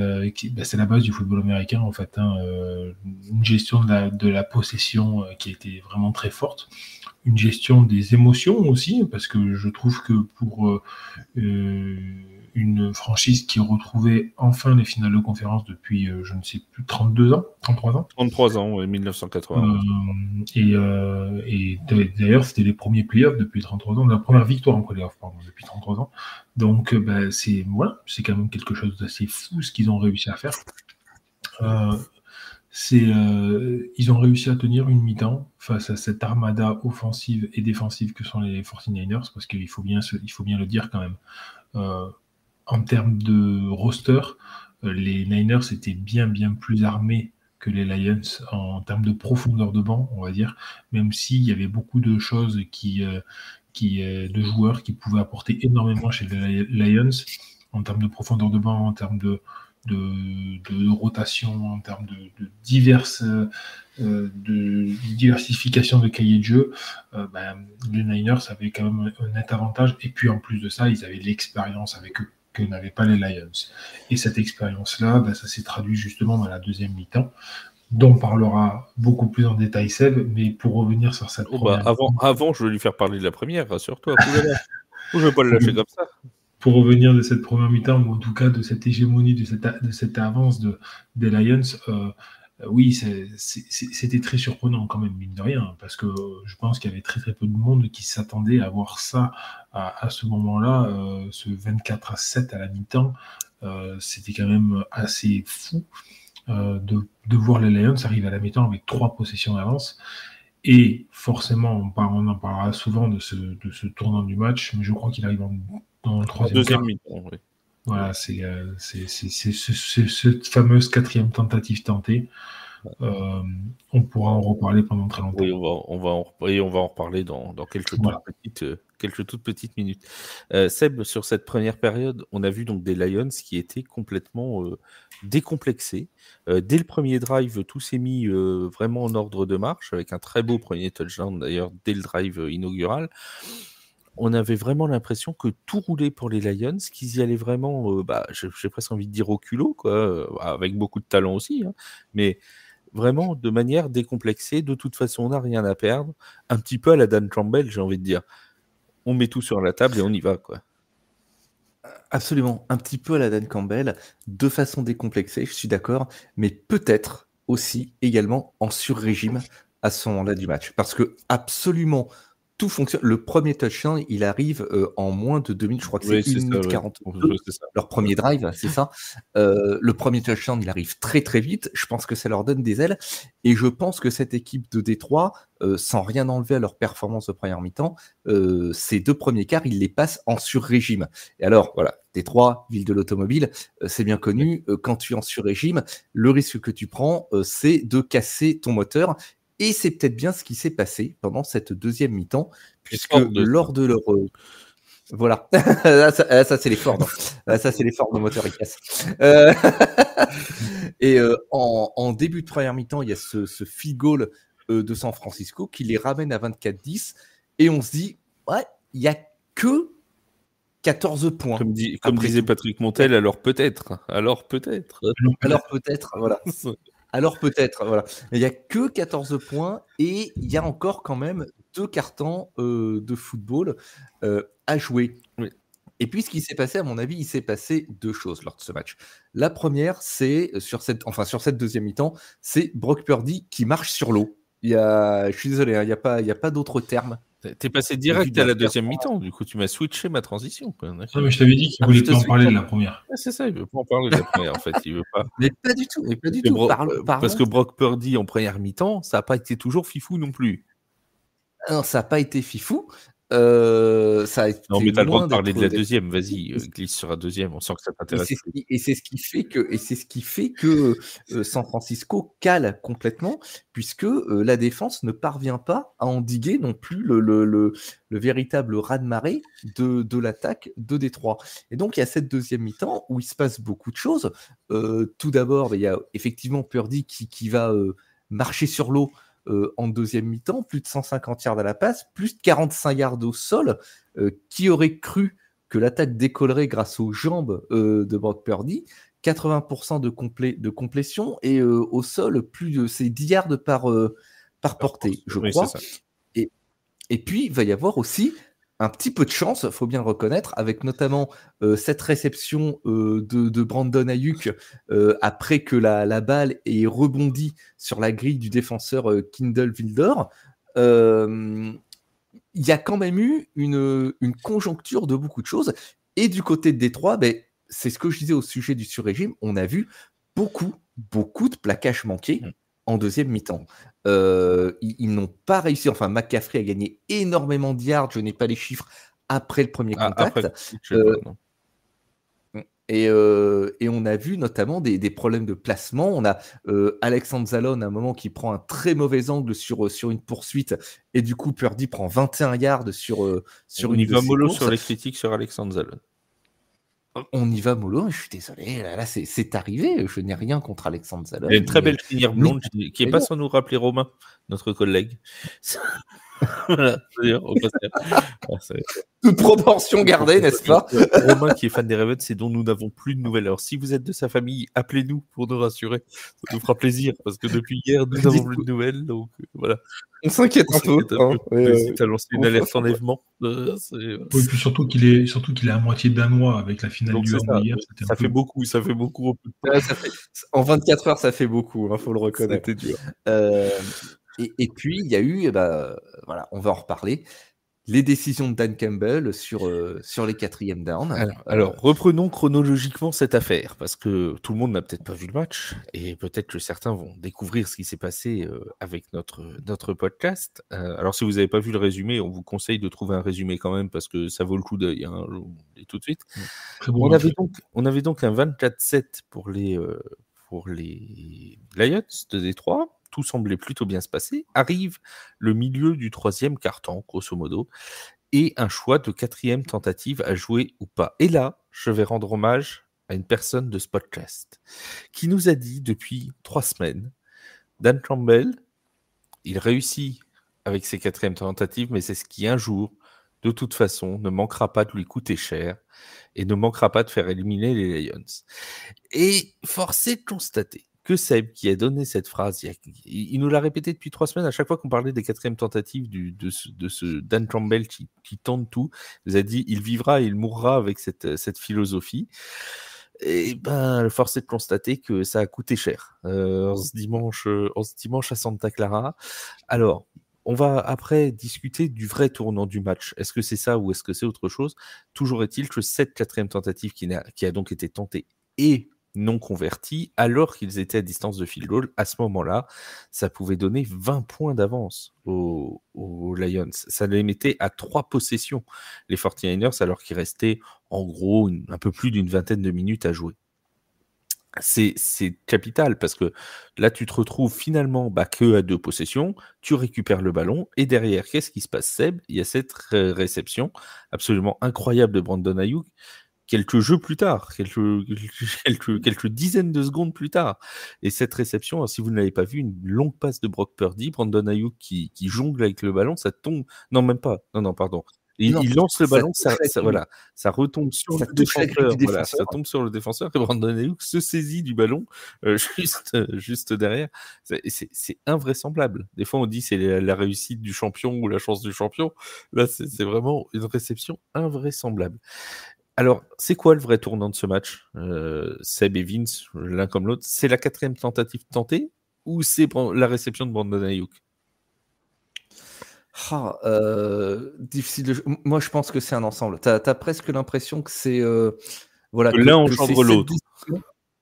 c'est la base du football américain en fait, une gestion de la possession qui a été vraiment très forte, une gestion des émotions aussi, parce que je trouve que pour une franchise qui retrouvait enfin les finales de conférence depuis je ne sais plus 33 ans, oui, 1980. Et d'ailleurs c'était les premiers playoffs depuis 33 ans, la première victoire en playoffs depuis 33 ans. Donc, c'est quand même quelque chose d'assez fou ce qu'ils ont réussi à faire. Ils ont réussi à tenir une mi-temps face à cette armada offensive et défensive que sont les 49ers, parce qu'il faut bien le dire quand même. En termes de roster, les Niners étaient bien plus armés que les Lions en termes de profondeur de banc, on va dire, même s'il y avait beaucoup de choses de joueurs qui pouvaient apporter énormément chez les Lions en termes de profondeur de banc, en termes de rotation, en termes de diversification de cahiers de jeu. Les Niners avaient quand même un net avantage, et puis en plus de ça, ils avaient l'expérience avec eux que n'avaient pas les Lions. Et cette expérience-là, ça s'est traduit justement dans la deuxième mi-temps, dont on parlera beaucoup plus en détail Seb, mais pour revenir sur cette première... Avant, je vais lui faire parler de la première, rassure-toi. Je ne vais pas le lâcher comme ça. Pour revenir de cette première mi-temps, ou en tout cas de cette hégémonie, de cette avance des Lions, oui, c'était très surprenant quand même, mine de rien, parce que je pense qu'il y avait très très peu de monde qui s'attendait à voir ça à ce moment-là, ce 24-7 à la mi-temps. C'était quand même assez fou de voir les Lions arriver à la mi-temps avec 3 possessions d'avance. Et forcément, on en parlera souvent de ce tournant du match, mais je crois qu'il arrive dans le troisième mi-temps. Oui. Voilà, c'est cette fameuse 4e tentative tentée. On pourra en reparler pendant très longtemps. Oui, on va en reparler dans quelques, voilà, toutes petites minutes. Seb, sur cette première période, on a vu donc des Lions qui étaient complètement décomplexés. Dès le premier drive, tout s'est mis vraiment en ordre de marche, avec un très beau premier touchdown d'ailleurs dès le drive inaugural. On avait vraiment l'impression que tout roulait pour les Lions, qu'ils y allaient vraiment, j'ai presque envie de dire au culot, quoi, avec beaucoup de talent aussi, hein, mais vraiment de manière décomplexée. De toute façon, on n'a rien à perdre. Un petit peu à la Dan Campbell, j'ai envie de dire. On met tout sur la table et on y va, quoi. Absolument, un petit peu à la Dan Campbell, de façon décomplexée, je suis d'accord, mais peut-être aussi également en sur-régime à ce moment-là du match. Parce que absolument tout fonctionne. Le premier touchdown, il arrive en moins de 2 minutes, je crois que c'est 1 minute 42. Ouais. Leur premier drive, c'est ça. Le premier touchdown, il arrive très très vite. Je pense que ça leur donne des ailes. Et je pense que cette équipe de Détroit, sans rien enlever à leur performance de première mi-temps, ces 2 premiers quarts, ils les passent en sur-régime. Et alors, voilà, Détroit, ville de l'automobile, c'est bien connu. Quand tu es en sur-régime, le risque que tu prends, c'est de casser ton moteur. Et c'est peut-être bien ce qui s'est passé pendant cette deuxième mi-temps, puisque lors de leur... voilà, ça c'est les Ford. Ça c'est les Ford de moteur, ils cassent. Et en début de première mi-temps, il y a ce field goal de San Francisco qui les ramène à 24-10. Et on se dit, ouais, il n'y a que 14 points. Comme disait Patrick Montel, alors peut-être. Alors peut-être, voilà. Alors peut-être, voilà. Il n'y a que 14 points et il y a encore quand même 2 cartons de football à jouer. Oui. Et puis ce qui s'est passé, à mon avis, il s'est passé 2 choses lors de ce match. La première, c'est sur cette deuxième mi-temps, c'est Brock Purdy qui marche sur l'eau. Je suis désolé, il n'y a pas d'autre terme. T'es passé direct à la deuxième mi-temps, du coup tu m'as switché ma transition. Non, mais je t'avais dit qu'il voulait pas en parler de la première. C'est ça, il veut pas en parler de la première en fait, il veut pas. Mais pas du tout, parce que Brock Purdy en première mi-temps, ça n'a pas été toujours fifou non plus. Non, ça n'a pas été fifou. Ça a été non, mais t'as le droit de parler de la deuxième, vas-y, glisse sur la deuxième, on sent que ça t'intéresse. Et c'est ce qui fait que San Francisco cale complètement, puisque la défense ne parvient pas à endiguer non plus le véritable raz-de-marée de l'attaque de Détroit. Et donc il y a cette deuxième mi-temps où il se passe beaucoup de choses. Tout d'abord, il y a effectivement Purdy qui va marcher sur l'eau en deuxième mi-temps, plus de 150 yards à la passe, plus de 45 yards au sol. Qui aurait cru que l'attaque décollerait grâce aux jambes de Brock Purdy? 80% de complétion et au sol, plus de 10 yards par portée, je crois. Et puis, il va y avoir aussi un petit peu de chance, il faut bien le reconnaître, avec notamment cette réception de Brandon Ayuk après que la balle ait rebondi sur la grille du défenseur Kindle Vildor. Il y a quand même eu une conjoncture de beaucoup de choses. Et du côté de Détroit, c'est ce que je disais au sujet du sur-régime, on a vu beaucoup de plaquages manqués en deuxième mi-temps. Ils n'ont pas réussi. Enfin, McCaffrey a gagné énormément de yards. Je n'ai pas les chiffres après le premier contact. Et on a vu notamment des problèmes de placement. On a Alex Anzalone à un moment qui prend un très mauvais angle sur une poursuite. Et du coup, Purdy prend 21 yards sur une. On y va mollo sur les critiques sur Alex Anzalone. On y va mollo, je suis désolé, là c'est arrivé, je n'ai rien contre Alexandre Zalone. Il y a une très belle filière blonde qui est pas sans nous rappeler Romain, notre collègue. Voilà, d'ailleurs, au contraire. Toute proportion gardée, n'est-ce pas? Romain, qui est fan des Ravens, et dont nous n'avons plus de nouvelles. Alors, si vous êtes de sa famille, appelez-nous pour nous rassurer. Ça nous fera plaisir, parce que depuis hier, nous n'avons plus de nouvelles. Donc, voilà. On s'inquiète un peu. N'hésite à lancer une alerte enlèvement. Oui, puis surtout qu'il est à moitié danois avec la finale du hand hier. Ça fait beaucoup. Ouais, en 24 heures, ça fait beaucoup, faut le reconnaître. C'était dur. Et puis, il y a eu, voilà, on va en reparler, les décisions de Dan Campbell sur les 4e downs. Alors, reprenons chronologiquement cette affaire, parce que tout le monde n'a peut-être pas vu le match, et peut-être que certains vont découvrir ce qui s'est passé avec notre podcast. Alors, si vous n'avez pas vu le résumé, on vous conseille de trouver un résumé quand même, parce que ça vaut le coup d'œil, hein, et tout de suite. On avait donc un 24-7 pour les Lions de Détroit. Tout semblait plutôt bien se passer. Arrive le milieu du 3e quart-temps, grosso modo, et un choix de 4e tentative à jouer ou pas. Et là, je vais rendre hommage à une personne de ce podcast qui nous a dit depuis 3 semaines, Dan Campbell, il réussit avec ses 4e tentatives, mais c'est ce qui un jour, de toute façon, ne manquera pas de lui coûter cher et ne manquera pas de faire éliminer les Lions. Et force est de constater que Seb, qui a donné cette phrase, il nous l'a répété depuis 3 semaines, à chaque fois qu'on parlait des 4e tentatives de ce Dan Campbell qui tente tout, il nous a dit il vivra et il mourra avec cette philosophie. Et force est de constater que ça a coûté cher en ce dimanche à Santa Clara. Alors, on va après discuter du vrai tournant du match. Est-ce que c'est ça ou est-ce que c'est autre chose? Toujours est-il que cette 4e tentative qui a donc été tentée et non convertis, alors qu'ils étaient à distance de field goal, à ce moment-là, ça pouvait donner 20 points d'avance aux Lions. Ça les mettait à 3 possessions, les 49ers, alors qu'il restait en gros un peu plus d'une vingtaine de minutes à jouer. C'est capital, parce que là, tu te retrouves finalement que à 2 possessions, tu récupères le ballon, et derrière, qu'est-ce qui se passe, Seb? Il y a cette réception absolument incroyable de Brandon Aiyuk, quelques jeux plus tard, quelques dizaines de secondes plus tard. Et cette réception, si vous ne l'avez pas vu, une longue passe de Brock Purdy, Brandon Aiyuk qui jongle avec le ballon, ça tombe... Non, même pas. Non, pardon. Il lance le ballon, ça retombe sur le défenseur. Voilà, ça tombe sur le défenseur et Brandon Aiyuk se saisit du ballon juste derrière. C'est invraisemblable. Des fois, on dit c'est la réussite du champion ou la chance du champion. Là, c'est vraiment une réception invraisemblable. Alors, c'est quoi le vrai tournant de ce match, Seb et Vince, l'un comme l'autre? C'est la 4e tentative tentée ou c'est la réception de Brandon Aiyuk? Difficile de... Moi, je pense que c'est un ensemble. Tu as presque l'impression que c'est... voilà, que l'un engendre l'autre.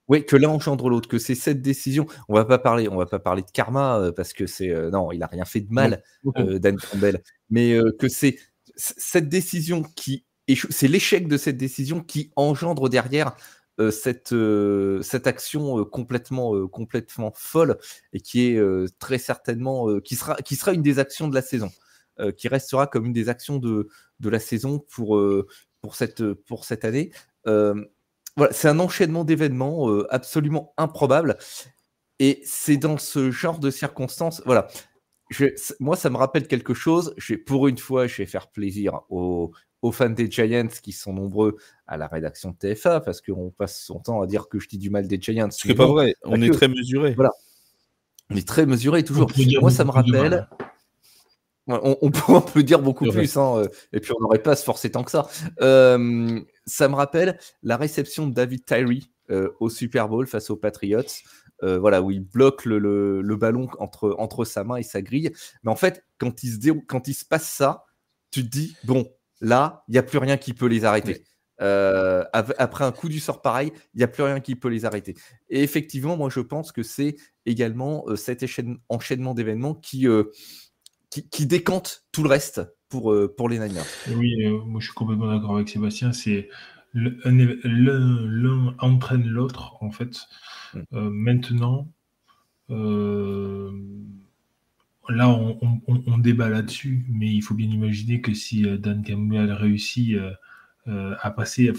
Oui, que l'un engendre l'autre, que c'est cette décision. On va pas parler de karma parce que c'est... non, il n'a rien fait de mal, Dan Campbell. Mais que c'est cette décision qui... C'est l'échec de cette décision qui engendre derrière cette action complètement folle et qui est très certainement qui sera une des actions de la saison, qui restera comme une des actions de la saison pour cette année. Voilà, c'est un enchaînement d'événements absolument improbable et c'est dans ce genre de circonstances. Voilà. Moi, ça me rappelle quelque chose. Pour une fois, je vais faire plaisir aux fans des Giants qui sont nombreux à la rédaction de TFA parce qu'on passe son temps à dire que je dis du mal des Giants. Ce n'est pas vrai, on est très mesuré. Voilà. On est très mesuré toujours. Moi, ça me rappelle. On peut dire beaucoup plus, et puis on n'aurait pas à se forcer tant que ça. Ça me rappelle la réception de David Tyree au Super Bowl face aux Patriots. Voilà, où il bloque le ballon entre sa main et sa grille. Mais en fait, quand il se passe ça, tu te dis, bon, là, il n'y a plus rien qui peut les arrêter. Oui. Après un coup du sort pareil, il n'y a plus rien qui peut les arrêter. Et effectivement, moi, je pense que c'est également cet enchaînement d'événements qui décante tout le reste pour les Niners. Oui, moi, je suis complètement d'accord avec Sébastien. C'est l'un entraîne l'autre, en fait. Maintenant, là, on débat là-dessus, mais il faut bien imaginer que si Dan Campbell réussit à passer,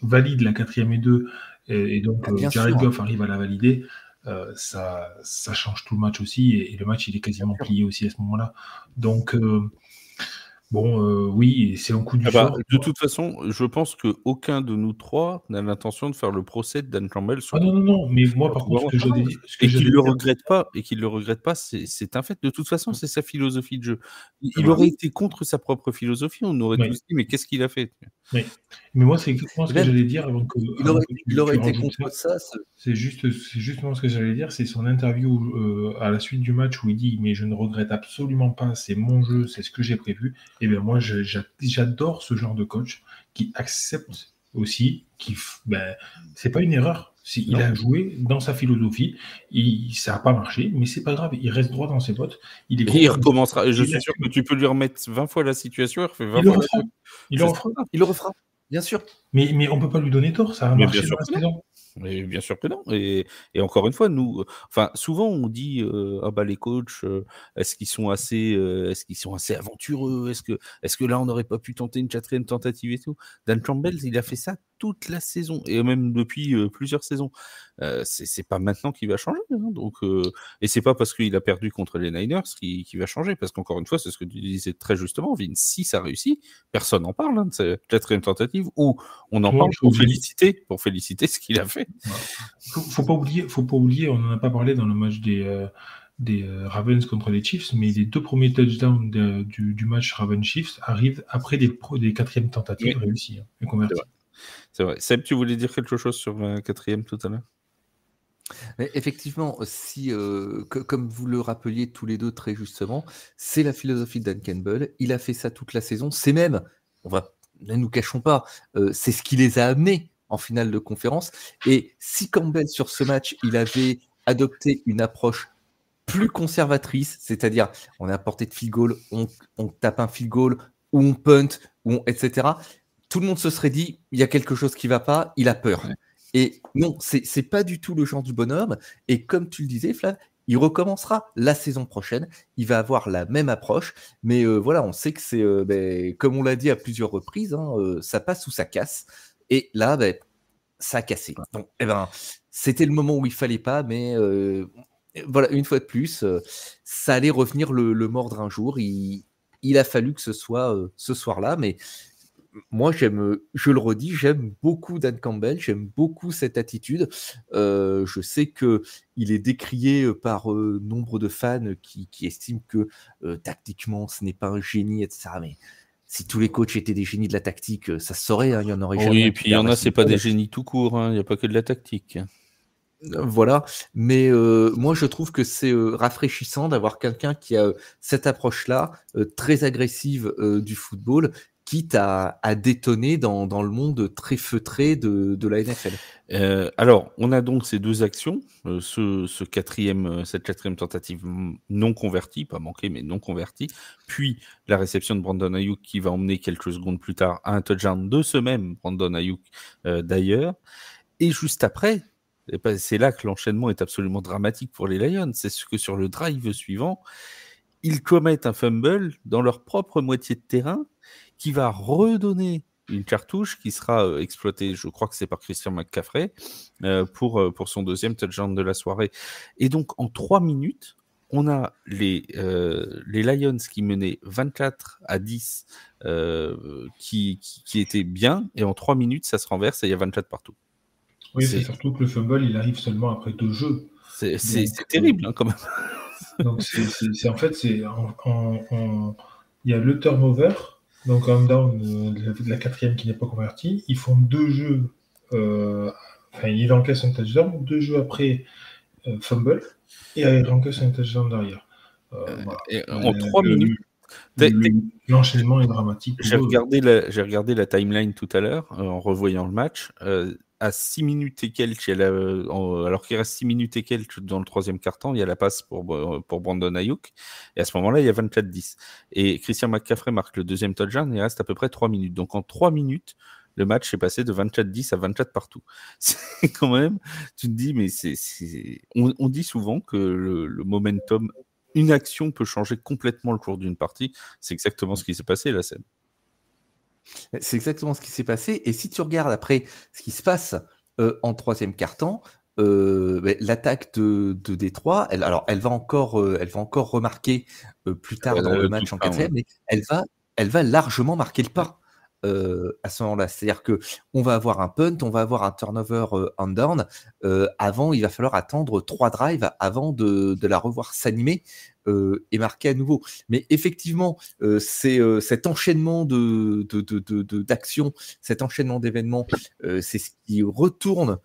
valide la 4e et 2, et donc Jared Goff arrive à la valider, ça change tout le match aussi, et le match il est quasiment plié aussi à ce moment-là. Donc oui, c'est un coup du sort. De toute façon, je pense qu'aucun de nous trois n'a l'intention de faire le procès de Dan Campbell. Non, mais moi par contre, ce que j'allais dire... Et qu'il le regrette pas, c'est un fait. De toute façon, c'est sa philosophie de jeu. Il aurait été contre sa propre philosophie, on aurait tous dit, mais qu'est-ce qu'il a fait? Oui, mais moi, c'est exactement ce que j'allais dire avant que il aurait été contre ça. C'est justement ce que j'allais dire, c'est son interview à la suite du match où il dit « Mais je ne regrette absolument pas, c'est mon jeu, c'est ce que j'ai prévu. » Et bien moi, j'adore ce genre de coach qui accepte aussi, c'est pas une erreur. Il a joué dans sa philosophie, ça n'a pas marché, mais c'est pas grave, il reste droit dans ses bottes. Il recommencera. Je suis sûr que tu peux lui remettre 20 fois la situation, il refait 20 fois il le refera. Bien sûr. Mais on peut pas lui donner tort, ça a marché dans la saison. Mais bien sûr que non. Et encore une fois, nous, souvent on dit les coachs, est-ce qu'ils sont assez aventureux, est-ce que là on n'aurait pas pu tenter une 4e tentative et tout. Dan Campbell, il a fait ça toute la saison et même depuis plusieurs saisons. C'est pas maintenant qu'il va changer. Hein, donc et c'est pas parce qu'il a perdu contre les Niners qu'il va changer, parce qu'encore une fois, c'est ce que tu disais très justement, Vince. Si ça réussit, personne n'en parle de cette 4e tentative, ou on en parle pour féliciter ce qu'il a fait. Faut pas oublier, on n'en a pas parlé dans le match des Ravens contre les Chiefs, mais les 2 premiers touchdowns du match Ravens-Chiefs arrivent après des 4e tentatives réussies et converties. C'est vrai. Seb, tu voulais dire quelque chose sur la 4e tout à l'heure? Mais effectivement, si, comme vous le rappeliez tous les deux très justement, c'est la philosophie de Dan Campbell. Il a fait ça toute la saison. C'est même, ne nous cachons pas, c'est ce qui les a amenés en finale de conférence. Et si Campbell, sur ce match, il avait adopté une approche plus conservatrice, c'est-à-dire on est à portée de field goal, on tape un field goal, ou on punt, etc., tout le monde se serait dit, il y a quelque chose qui ne va pas, il a peur. Ouais. Et non, c'est pas du tout le genre du bonhomme. Et comme tu le disais, Flav, il recommencera la saison prochaine. Il va avoir la même approche. Mais voilà, on sait que c'est, comme on l'a dit à plusieurs reprises, ça passe ou ça casse. Et là, ça a cassé. Donc, c'était le moment où il fallait pas, mais voilà, une fois de plus, ça allait revenir le mordre un jour. Il a fallu que ce soit ce soir-là, mais moi, je le redis, j'aime beaucoup Dan Campbell, j'aime beaucoup cette attitude. Je sais qu'il est décrié par nombre de fans qui estiment que tactiquement, ce n'est pas un génie, etc. Mais si tous les coachs étaient des génies de la tactique, ça se saurait, il n'y en aurait jamais. Oui, et puis il y en a, c'est pas des génies tout court, il n'y a pas que de la tactique. Voilà, mais moi je trouve que c'est rafraîchissant d'avoir quelqu'un qui a cette approche-là, très agressive du football, quitte à détonner dans le monde très feutré de la NFL. Alors, on a donc ces 2 actions, cette 4e tentative non convertie, pas manquée, mais non convertie, puis la réception de Brandon Aiyuk qui va emmener quelques secondes plus tard à un touchdown de ce même Brandon Aiyuk d'ailleurs, et juste après, c'est là que l'enchaînement est absolument dramatique pour les Lions, c'est ce que sur le drive suivant, ils commettent un fumble dans leur propre moitié de terrain, qui va redonner une cartouche qui sera exploitée, je crois que c'est par Christian McCaffrey, pour son 2e touchdown de la soirée. Et donc, en 3 minutes, on a les Lions qui menaient 24-10, qui étaient bien, et en 3 minutes, ça se renverse et il y a 24 partout. Oui, c'est surtout que le fumble, il arrive seulement après 2 jeux. C'est terrible, quand même. Donc, en fait, il y a le turnover, donc un down, la 4e qui n'est pas convertie. Ils font 2 jeux, ils encaissent un touchdown, 2 jeux après fumble, et ils encaissent un touchdown derrière. Voilà. Et en 3 minutes, l'enchaînement est dramatique. J'ai regardé la timeline tout à l'heure en revoyant le match. À 6 minutes et quelques, alors qu'il reste 6 minutes et quelques dans le 3e quart-temps, il y a la passe pour Brandon Aiyuk. Et à ce moment-là, il y a 24-10. Et Christian McCaffrey marque le 2e touchdown et il reste à peu près 3 minutes. Donc en 3 minutes, le match est passé de 24-10 à 24 partout. C'est quand même, tu te dis, mais on dit souvent que le momentum, une action peut changer complètement le cours d'une partie. C'est exactement ce qui s'est passé, la scène. C'est exactement ce qui s'est passé. Et si tu regardes après ce qui se passe en 3e quart-temps, l'attaque de Détroit, elle va encore remarquer plus tard dans le match en quatrième, mais elle va largement marquer le pas à ce moment-là. C'est-à-dire que on va avoir un punt, on va avoir un turnover on down. Avant, il va falloir attendre 3 drives avant de la revoir s'animer et marquer à nouveau. Mais effectivement, c'est cet enchaînement d'actions, cet enchaînement d'événements, c'est ce qui retourne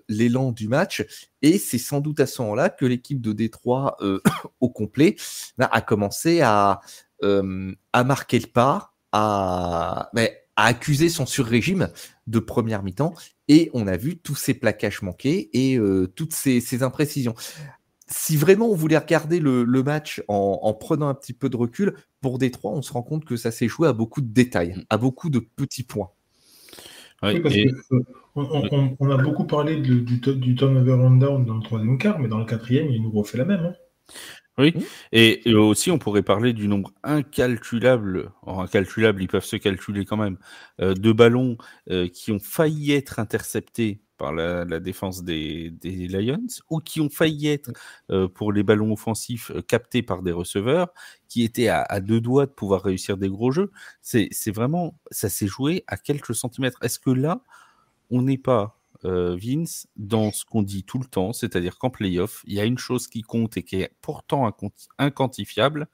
l'élan du match, et c'est sans doute à ce moment-là que l'équipe de Détroit au complet a commencé à marquer le pas, à accuser son sur-régime de première mi-temps, et on a vu tous ces plaquages manqués et toutes ces imprécisions. Si vraiment on voulait regarder le match en prenant un petit peu de recul, pour Détroit, on se rend compte que ça s'est joué à beaucoup de détails, à beaucoup de petits points. Oui, parce on a beaucoup parlé du turnover on down dans le troisième quart, mais dans le quatrième, il nous refait la même. Hein. Oui, et aussi on pourrait parler du nombre incalculable, ils peuvent se calculer quand même, de ballons qui ont failli être interceptés par la défense des Lions, ou qui ont failli être pour les ballons offensifs captés par des receveurs, qui étaient à 2 doigts de pouvoir réussir des gros jeux. C'est vraiment, ça s'est joué à quelques centimètres. Est-ce que là, on n'est pas Vince, dans ce qu'on dit tout le temps, c'est-à-dire qu'en play-off, il y a une chose qui compte et qui est pourtant inquantifiable,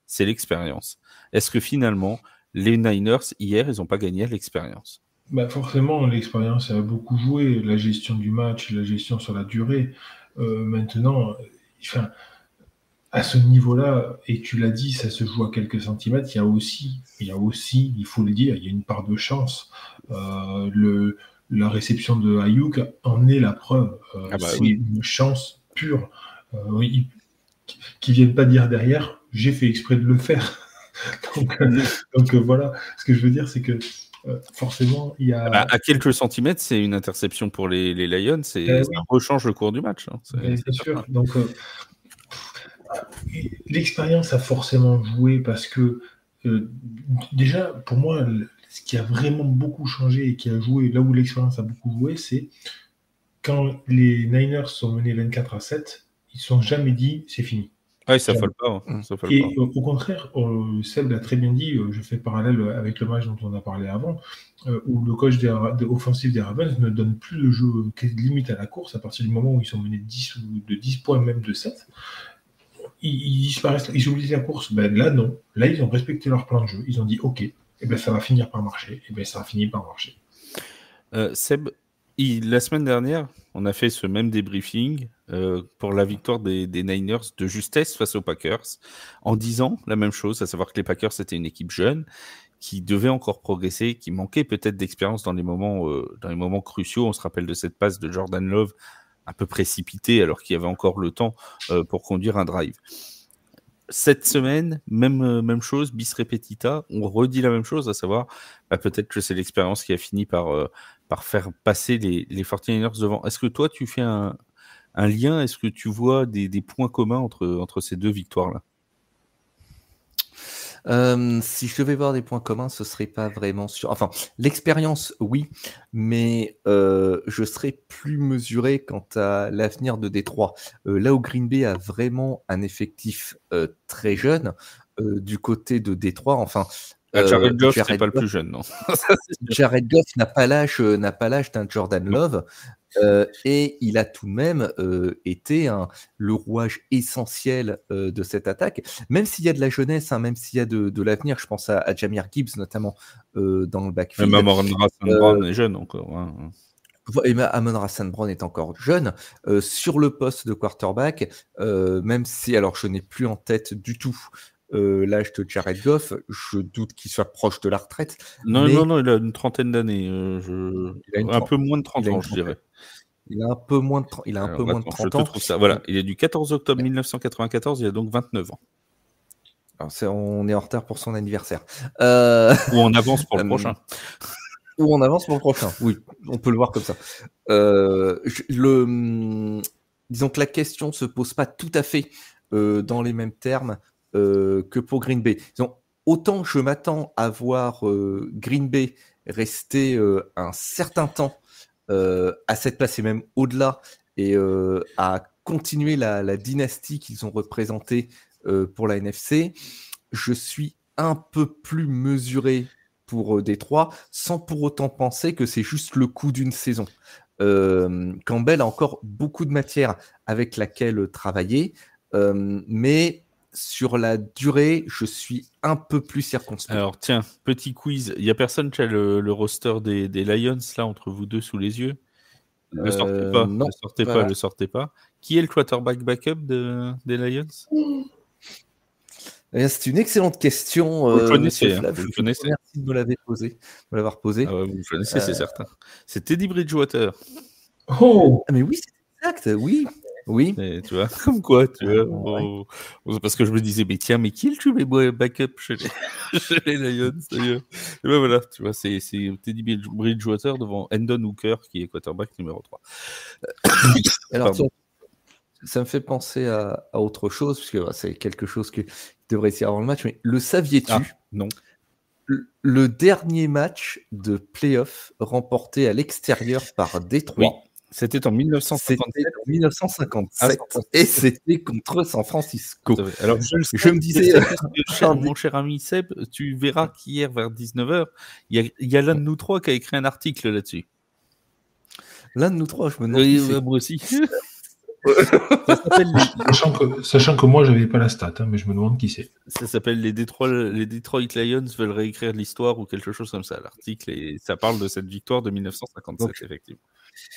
c'est l'expérience. Est-ce que finalement, les Niners, hier, ils n'ont pas gagné à l'expérience ? Forcément, l'expérience a beaucoup joué, la gestion du match, la gestion sur la durée. Maintenant, à ce niveau-là, et tu l'as dit, ça se joue à quelques centimètres, il y a aussi, il faut le dire, il y a une part de chance. La réception de Ayuk en est la preuve. C'est une chance pure. Qui ne viennent pas dire derrière, j'ai fait exprès de le faire. donc voilà, ce que je veux dire, c'est que forcément, il y a... à quelques centimètres, c'est une interception pour les Lions, ça rechange le cours du match. Hein. C'est sûr. Donc, l'expérience a forcément joué parce que, déjà, pour moi, ce qui a vraiment beaucoup changé et qui a joué, là où l'expérience a beaucoup joué, c'est quand les Niners sont menés 24-7, ils ne se sont jamais dit c'est fini. Ah, ça ne folle pas. Au contraire, Seb l'a très bien dit, je fais parallèle avec le match dont on a parlé avant, où le coach offensif des Ravens ne donne plus de jeu limite à la course à partir du moment où ils sont menés de 10 points, même de 7. Ils disparaissent, ils oublient la course. Là, non. Là, ils ont respecté leur plan de jeu. Ils ont dit OK, ça va finir par marcher. Ça a fini par marcher. Seb, la semaine dernière, on a fait ce même débriefing pour la victoire des Niners de justesse face aux Packers, en disant la même chose, à savoir que les Packers, c'était une équipe jeune, qui devait encore progresser, qui manquait peut-être d'expérience dans les moments cruciaux. On se rappelle de cette passe de Jordan Love, un peu précipitée, alors qu'il y avait encore le temps pour conduire un drive. Cette semaine, même chose, bis repetita, on redit la même chose, à savoir, peut-être que c'est l'expérience qui a fini par faire passer les 49ers devant. Est-ce que toi, tu fais un lien? Est-ce que tu vois des points communs entre ces deux victoires-là? Si je devais voir des points communs, ce serait pas vraiment sûr. Enfin, l'expérience, oui, mais je serais plus mesuré quant à l'avenir de Détroit. Là où Green Bay a vraiment un effectif très jeune, du côté de Détroit, enfin. Jared Goff, c'est pas le plus jeune, non. Jared Goff n'a pas l'âge d'un Jordan Love. Et il a tout de même été le rouage essentiel de cette attaque, même s'il y a de la jeunesse, même s'il y a de l'avenir. Je pense à Jahmyr Gibbs notamment dans le backfield. Même Amon-Ra St. Brown est jeune encore. Hein. Et Amon-Ra St. Brown est encore jeune. Sur le poste de quarterback, même si, alors je n'ai plus en tête du tout l'âge de Jared Goff, je doute qu'il soit proche de la retraite. Non, il a une trentaine d'années. Un peu moins de 30 ans, je dirais. Il a un peu moins de 30 ans. Je te trouve ça. Voilà, il est du 14 octobre 1994, il a donc 29 ans. Alors on est en retard pour son anniversaire. Ou on avance pour le prochain. Ou on avance pour le prochain, oui, on peut le voir comme ça. Disons que la question ne se pose pas tout à fait dans les mêmes termes que pour Green Bay. Disons, autant je m'attends à voir Green Bay rester un certain temps à cette place et même au-delà, et à continuer la dynastie qu'ils ont représentée pour la NFC, je suis un peu plus mesuré pour Détroit, sans pour autant penser que c'est juste le coup d'une saison. Campbell a encore beaucoup de matière avec laquelle travailler, mais sur la durée, je suis un peu plus circonspect. Alors tiens, petit quiz, il n'y a personne qui a le roster des Lions là entre vous deux sous les yeux? Le sortez pas, non, le sortez pas. Qui est le quarterback backup des Lions? C'est une excellente question. Vous le connaissez, Flav, vous le je connaissez. merci de me l'avoir posé. Ah ouais, vous le connaissez, c'est certain. C'est Teddy Bridgewater. Oh, Ah, mais oui, c'est exact, oui. Oui. Et, tu vois, comme quoi, tu vois. Parce que je me disais, mais tiens, mais qui est le QB backup chez les Lions d'ailleurs? Et ben voilà, tu vois, c'est Teddy Bridgewater devant Hendon Hooker qui est quarterback numéro 3. Alors, tiens, ça me fait penser à autre chose, parce que c'est quelque chose qui devrait essayer avant le match, mais le saviez-tu? Non. Le dernier match de playoff remporté à l'extérieur par Détroit. Oui. C'était en 1957. Et c'était contre San Francisco. Alors, je me disais, mon cher ami Seb, tu verras qu'hier vers 19h, il y a l'un de nous trois qui a écrit un article là-dessus. L'un de nous trois, je me demande qui c'est. Moi aussi. Sachant que moi, je n'avais pas la stat, mais je me demande qui c'est. Ça s'appelle les Detroit Lions veulent réécrire l'histoire ou quelque chose comme ça, l'article, et ça parle de cette victoire de 1957, effectivement.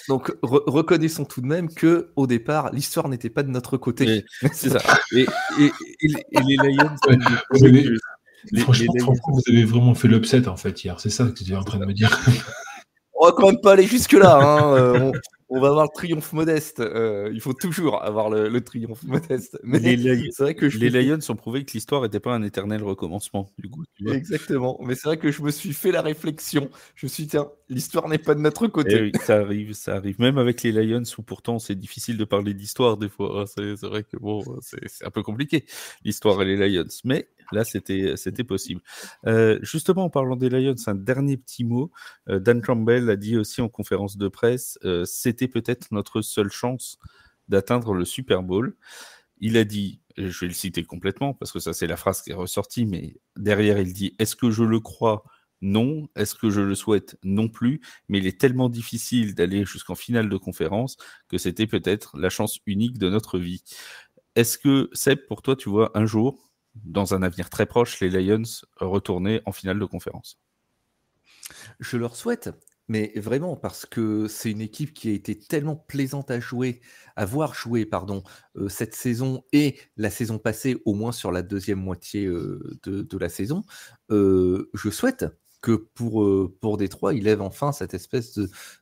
Donc, reconnaissons tout de même que au départ, l'histoire n'était pas de notre côté. C'est ça. Et les Lions... Franchement, vous avez vraiment fait l'upset, en fait, hier. C'est ça que tu étais en train de me dire. On va quand même pas aller jusque-là. On va avoir le triomphe modeste. Il faut toujours avoir le triomphe modeste. Mais c'est vrai que les Lions ont prouvé que l'histoire n'était pas un éternel recommencement, du coup. Tu vois. Exactement. Mais c'est vrai que je me suis fait la réflexion. Je me suis dit, tiens, l'histoire n'est pas de notre côté. Oui, ça arrive. Même avec les Lions, où pourtant c'est difficile de parler d'histoire des fois. C'est vrai que bon, c'est un peu compliqué, l'histoire et les Lions. Mais là, c'était possible. Justement, en parlant des Lions, un dernier petit mot. Dan Campbell a dit aussi en conférence de presse, c'était peut-être notre seule chance d'atteindre le Super Bowl. Il a dit, je vais le citer complètement, parce que ça c'est la phrase qui est ressortie, mais derrière il dit, est-ce que je le crois ? Non. Est-ce que je le souhaite ? Non plus. Mais il est tellement difficile d'aller jusqu'en finale de conférence que c'était peut-être la chance unique de notre vie. Est-ce que, Seb, pour toi, tu vois un jour, dans un avenir très proche, les Lions retourner en finale de conférence ? Je leur souhaite, mais vraiment, parce que c'est une équipe qui a été tellement plaisante à voir jouer, cette saison et la saison passée, au moins sur la deuxième moitié de la saison. Je souhaite que pour Détroit, ils lèvent enfin cette espèce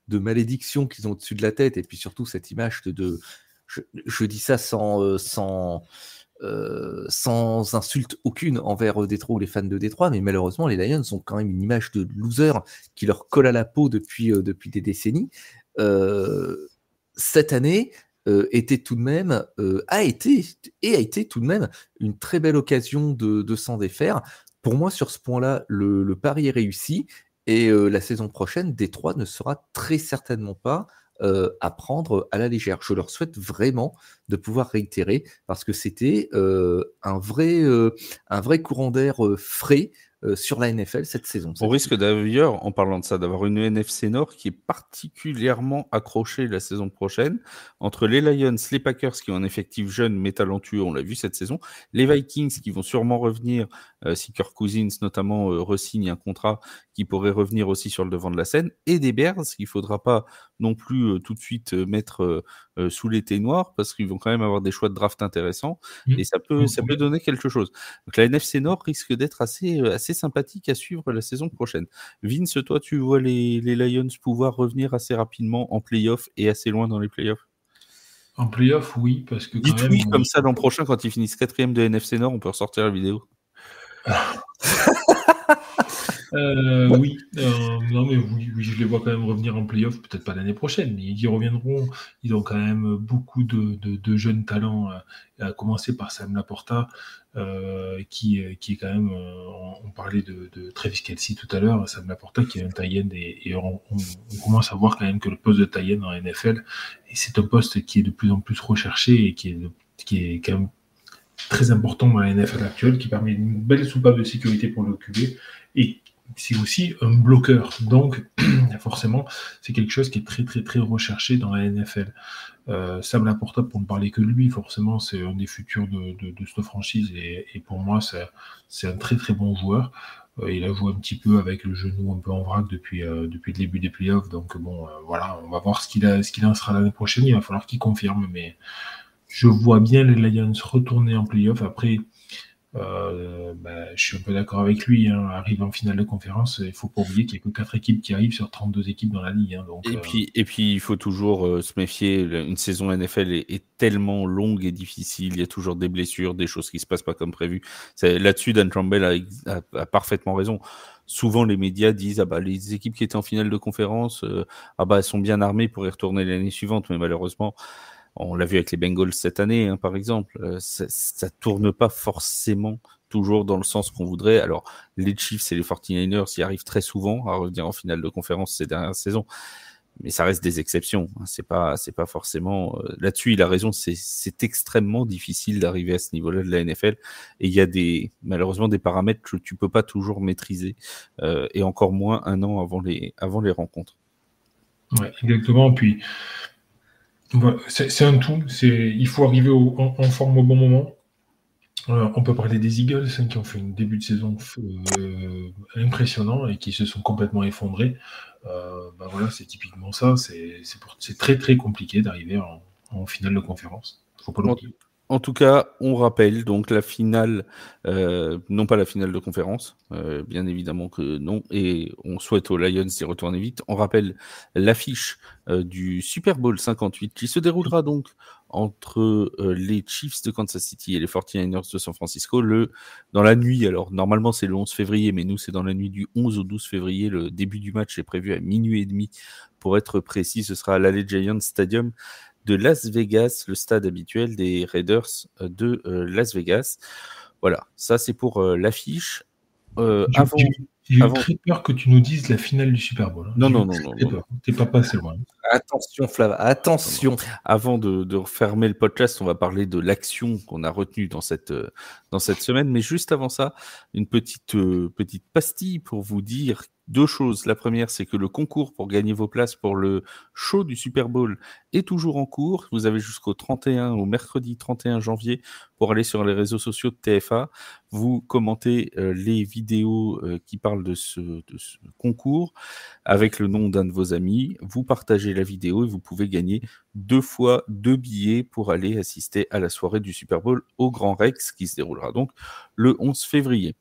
de malédiction qu'ils ont au-dessus de la tête, et puis surtout cette image je dis ça sans insulte aucune envers Détroit ou les fans de Détroit, mais malheureusement les Lions ont quand même une image de loser qui leur colle à la peau depuis des décennies. Cette année était tout de même a été tout de même une très belle occasion de s'en défaire. Pour moi, sur ce point-là, le pari est réussi, et la saison prochaine, Détroit ne sera très certainement pas à prendre à la légère. Je leur souhaite vraiment de pouvoir réitérer, parce que c'était un vrai courant d'air frais sur la NFL cette saison. On risque d'ailleurs, en parlant de ça, d'avoir une NFC Nord qui est particulièrement accrochée la saison prochaine, entre les Lions, les Packers qui ont un effectif jeune mais talentueux, on l'a vu cette saison, les Vikings qui vont sûrement revenir, si Kirk Cousins notamment re-signe un contrat qui pourrait revenir aussi sur le devant de la scène, et des Bears qu'il ne faudra pas non plus tout de suite mettre sous l'été noir, parce qu'ils vont quand même avoir des choix de draft intéressants, et ça peut donner quelque chose. Donc la NFC Nord risque d'être assez sympathique à suivre la saison prochaine. Vince, toi, tu vois les Lions pouvoir revenir assez rapidement en play-off et assez loin dans les play-offs ? En play-off, oui, parce que dites oui, comme ça l'an prochain, quand ils finissent 4e de NFC Nord, on peut ressortir la vidéo. Oui, non mais oui, je les vois quand même revenir en playoff, peut-être pas l'année prochaine, mais ils y reviendront. Ils ont quand même beaucoup de jeunes talents, à commencer par Sam Laporta, qui est quand même, on parlait de Travis Kelce tout à l'heure, Sam Laporta qui est un tight-end et on commence à voir quand même que le poste de tight-end en NFL, et c'est un poste qui est de plus en plus recherché et qui est quand même très important dans la NFL actuelle, qui permet une belle soupape de sécurité pour le QB, et c'est aussi un bloqueur. Donc, forcément, c'est quelque chose qui est très, très, très recherché dans la NFL. Sam Laporta, pour ne parler que de lui, forcément, c'est un des futurs de cette franchise, et pour moi, c'est un très, très bon joueur. Il a joué un petit peu avec le genou un peu en vrac depuis le début des playoffs. Donc, bon, voilà, on va voir ce qu'il en sera l'année prochaine. Il va falloir qu'il confirme, mais je vois bien les Lions retourner en playoff. Après, je suis un peu d'accord avec lui. Arrive en finale de conférence, il ne faut pas oublier qu'il n'y a que 4 équipes qui arrivent sur 32 équipes dans la ligue. Donc, et puis, il faut toujours se méfier. Une saison NFL est tellement longue et difficile. Il y a toujours des blessures, des choses qui ne se passent pas comme prévu. Là-dessus, Dan Campbell a parfaitement raison. Souvent, les médias disent les équipes qui étaient en finale de conférence, elles sont bien armées pour y retourner l'année suivante. Mais malheureusement, on l'a vu avec les Bengals cette année, par exemple. Ça tourne pas forcément toujours dans le sens qu'on voudrait. Alors, les Chiefs et les 49ers y arrivent très souvent à revenir en finale de conférence ces dernières saisons, mais ça reste des exceptions. C'est pas forcément. Là-dessus, il a raison. C'est extrêmement difficile d'arriver à ce niveau-là de la NFL, et il y a malheureusement des paramètres que tu peux pas toujours maîtriser, et encore moins un an avant les rencontres. Ouais, exactement. Puis voilà, c'est un tout. Il faut arriver en forme au bon moment. On peut parler des Eagles, qui ont fait un début de saison impressionnant et qui se sont complètement effondrés. Voilà, c'est typiquement ça. C'est très très compliqué d'arriver en finale de conférence. Faut pas l'oublier. En tout cas, on rappelle donc la finale, non pas la finale de conférence, bien évidemment que non, et on souhaite aux Lions d'y retourner vite. On rappelle l'affiche du Super Bowl 58 qui se déroulera donc entre les Chiefs de Kansas City et les 49ers de San Francisco dans la nuit. Alors normalement c'est le 11 février, mais nous c'est dans la nuit du 11 au 12 février. Le début du match est prévu à 00h30 pour être précis. Ce sera à l'Allegiant Stadium de Las Vegas, le stade habituel des Raiders de Las Vegas. Voilà, ça c'est pour l'affiche. J'ai eu très peur que tu nous dises la finale du Super Bowl. Non. T'es pas passé loin. Attention, Flav, attention. Avant de refermer le podcast, on va parler de l'action qu'on a retenue dans cette semaine. Mais juste avant ça, une petite pastille pour vous dire 2 choses. La première, c'est que le concours pour gagner vos places pour le show du Super Bowl est toujours en cours. Vous avez jusqu'au mercredi 31 janvier pour aller sur les réseaux sociaux de TFA. Vous commentez les vidéos qui parlent de ce concours avec le nom d'un de vos amis. Vous partagez la vidéo et vous pouvez gagner 2 fois 2 billets pour aller assister à la soirée du Super Bowl au Grand Rex qui se déroulera donc le 11 février.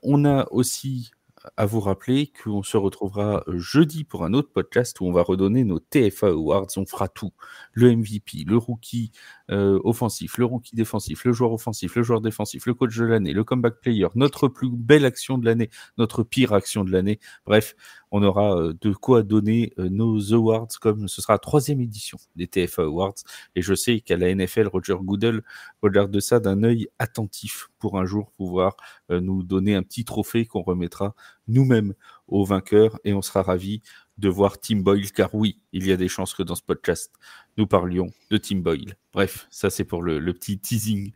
On a aussi à vous rappeler qu'on se retrouvera jeudi pour un autre podcast où on va redonner nos TFA Awards. On fera tout. Le MVP, le rookie offensif, le rookie défensif, le joueur offensif, le joueur défensif, le coach de l'année, le comeback player, notre plus belle action de l'année, notre pire action de l'année. Bref, on aura de quoi donner nos awards, comme ce sera la 3e édition des TFA Awards. Et je sais qu'à la NFL, Roger Goodell regarde ça d'un œil attentif pour un jour pouvoir nous donner un petit trophée qu'on remettra nous-mêmes aux vainqueurs, et on sera ravis de voir Tim Boyle, car oui, il y a des chances que dans ce podcast, nous parlions de Tim Boyle. Bref, ça c'est pour le petit teasing,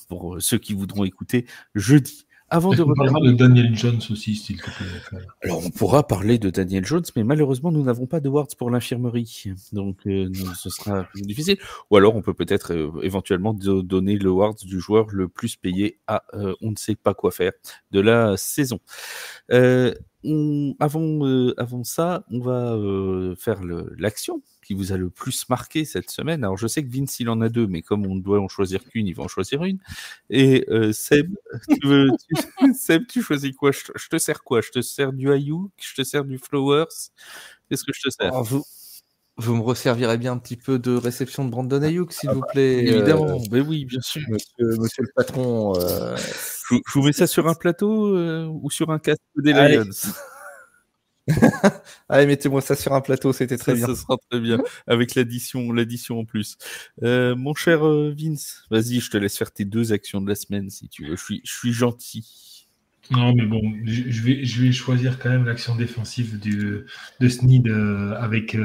pour ceux qui voudront écouter jeudi. Avant de parler de Daniel Jones aussi, s'il te plaît. Alors, on pourra parler de Daniel Jones, mais malheureusement, nous n'avons pas d'awards pour l'infirmerie. Donc, ce sera plus difficile. Ou alors, on peut peut-être éventuellement donner l'award du joueur le plus payé à on ne sait pas quoi faire de la saison. Avant ça, on va faire l'action qui vous a le plus marqué cette semaine. Alors, je sais que Vince, il en a 2, mais comme on doit en choisir qu'une, il va en choisir une. Et Seb, tu choisis quoi? Je te sers quoi? Je te sers du Ayuk? Je te sers du Flowers? Qu'est-ce que je te sers? Vous me resservirez bien un petit peu de réception de Brandon Ayuk, s'il vous plaît. Évidemment, mais oui, bien sûr. Monsieur le patron, Je vous mets ça sur un plateau ou sur un casque des Allez. Lions. Allez, mettez-moi ça sur un plateau, c'était très bien. Ça sera très bien, avec l'addition en plus. Mon cher Vince, vas-y, je te laisse faire tes 2 actions de la semaine si tu veux. Je suis gentil. Non, mais bon, je vais choisir quand même l'action défensive de Snead avec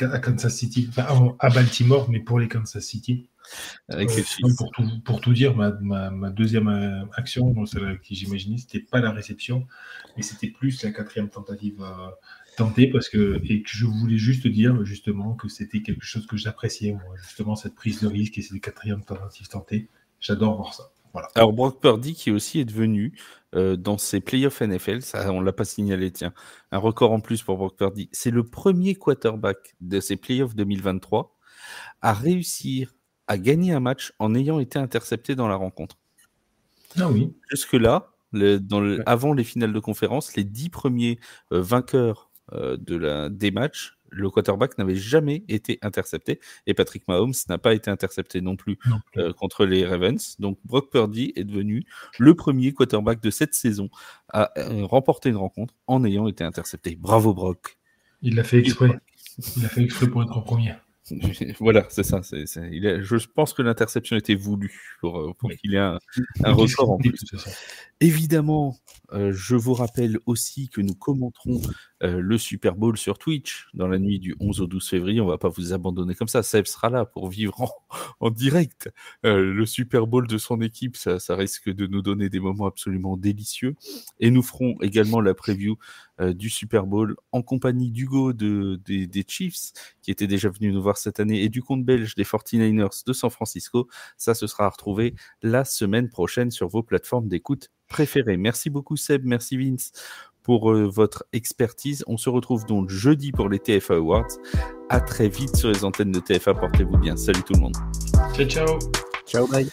à Kansas City, enfin à Baltimore, mais pour les Kansas City. Avec les Chiefs. Pour tout dire, ma deuxième action, bon, celle qui j'imaginais, c'était pas la réception, mais c'était plus la 4e tentative tentée, et que je voulais juste dire justement que c'était quelque chose que j'appréciais, moi, justement cette prise de risque et cette 4e tentative tentée. J'adore voir ça. Voilà. Alors Brock Purdy qui aussi est devenu dans ses playoffs NFL, ça on l'a pas signalé, tiens, un record en plus pour Brock Purdy. C'est le premier quarterback de ces playoffs 2023 à réussir à gagner un match en ayant été intercepté dans la rencontre. Ah oui. Jusque-là, avant les finales de conférence, les 10 premiers vainqueurs des matchs, le quarterback n'avait jamais été intercepté et Patrick Mahomes n'a pas été intercepté non plus contre les Ravens. Donc Brock Purdy est devenu le premier quarterback de cette saison à remporter une rencontre en ayant été intercepté. Bravo Brock. Il l'a fait exprès. Il a fait exprès pour être en premier. Voilà, c'est ça. Je pense que l'interception était voulue pour qu'il ait un record en plus. Évidemment, je vous rappelle aussi que nous commenterons le Super Bowl sur Twitch dans la nuit du 11 au 12 février. On ne va pas vous abandonner comme ça. Seb sera là pour vivre en direct le Super Bowl de son équipe. Ça risque de nous donner des moments absolument délicieux. Et nous ferons également la preview du Super Bowl en compagnie d'Hugo des Chiefs, qui était déjà venu nous voir cette année, et du compte belge des 49ers de San Francisco. Ça, ce sera à retrouver la semaine prochaine sur vos plateformes d'écoute préférées. Merci beaucoup Seb, merci Vince pour votre expertise. On se retrouve donc jeudi pour les TFA Awards. À très vite sur les antennes de TFA. Portez-vous bien. Salut tout le monde. Ciao, ciao. Ciao, bye.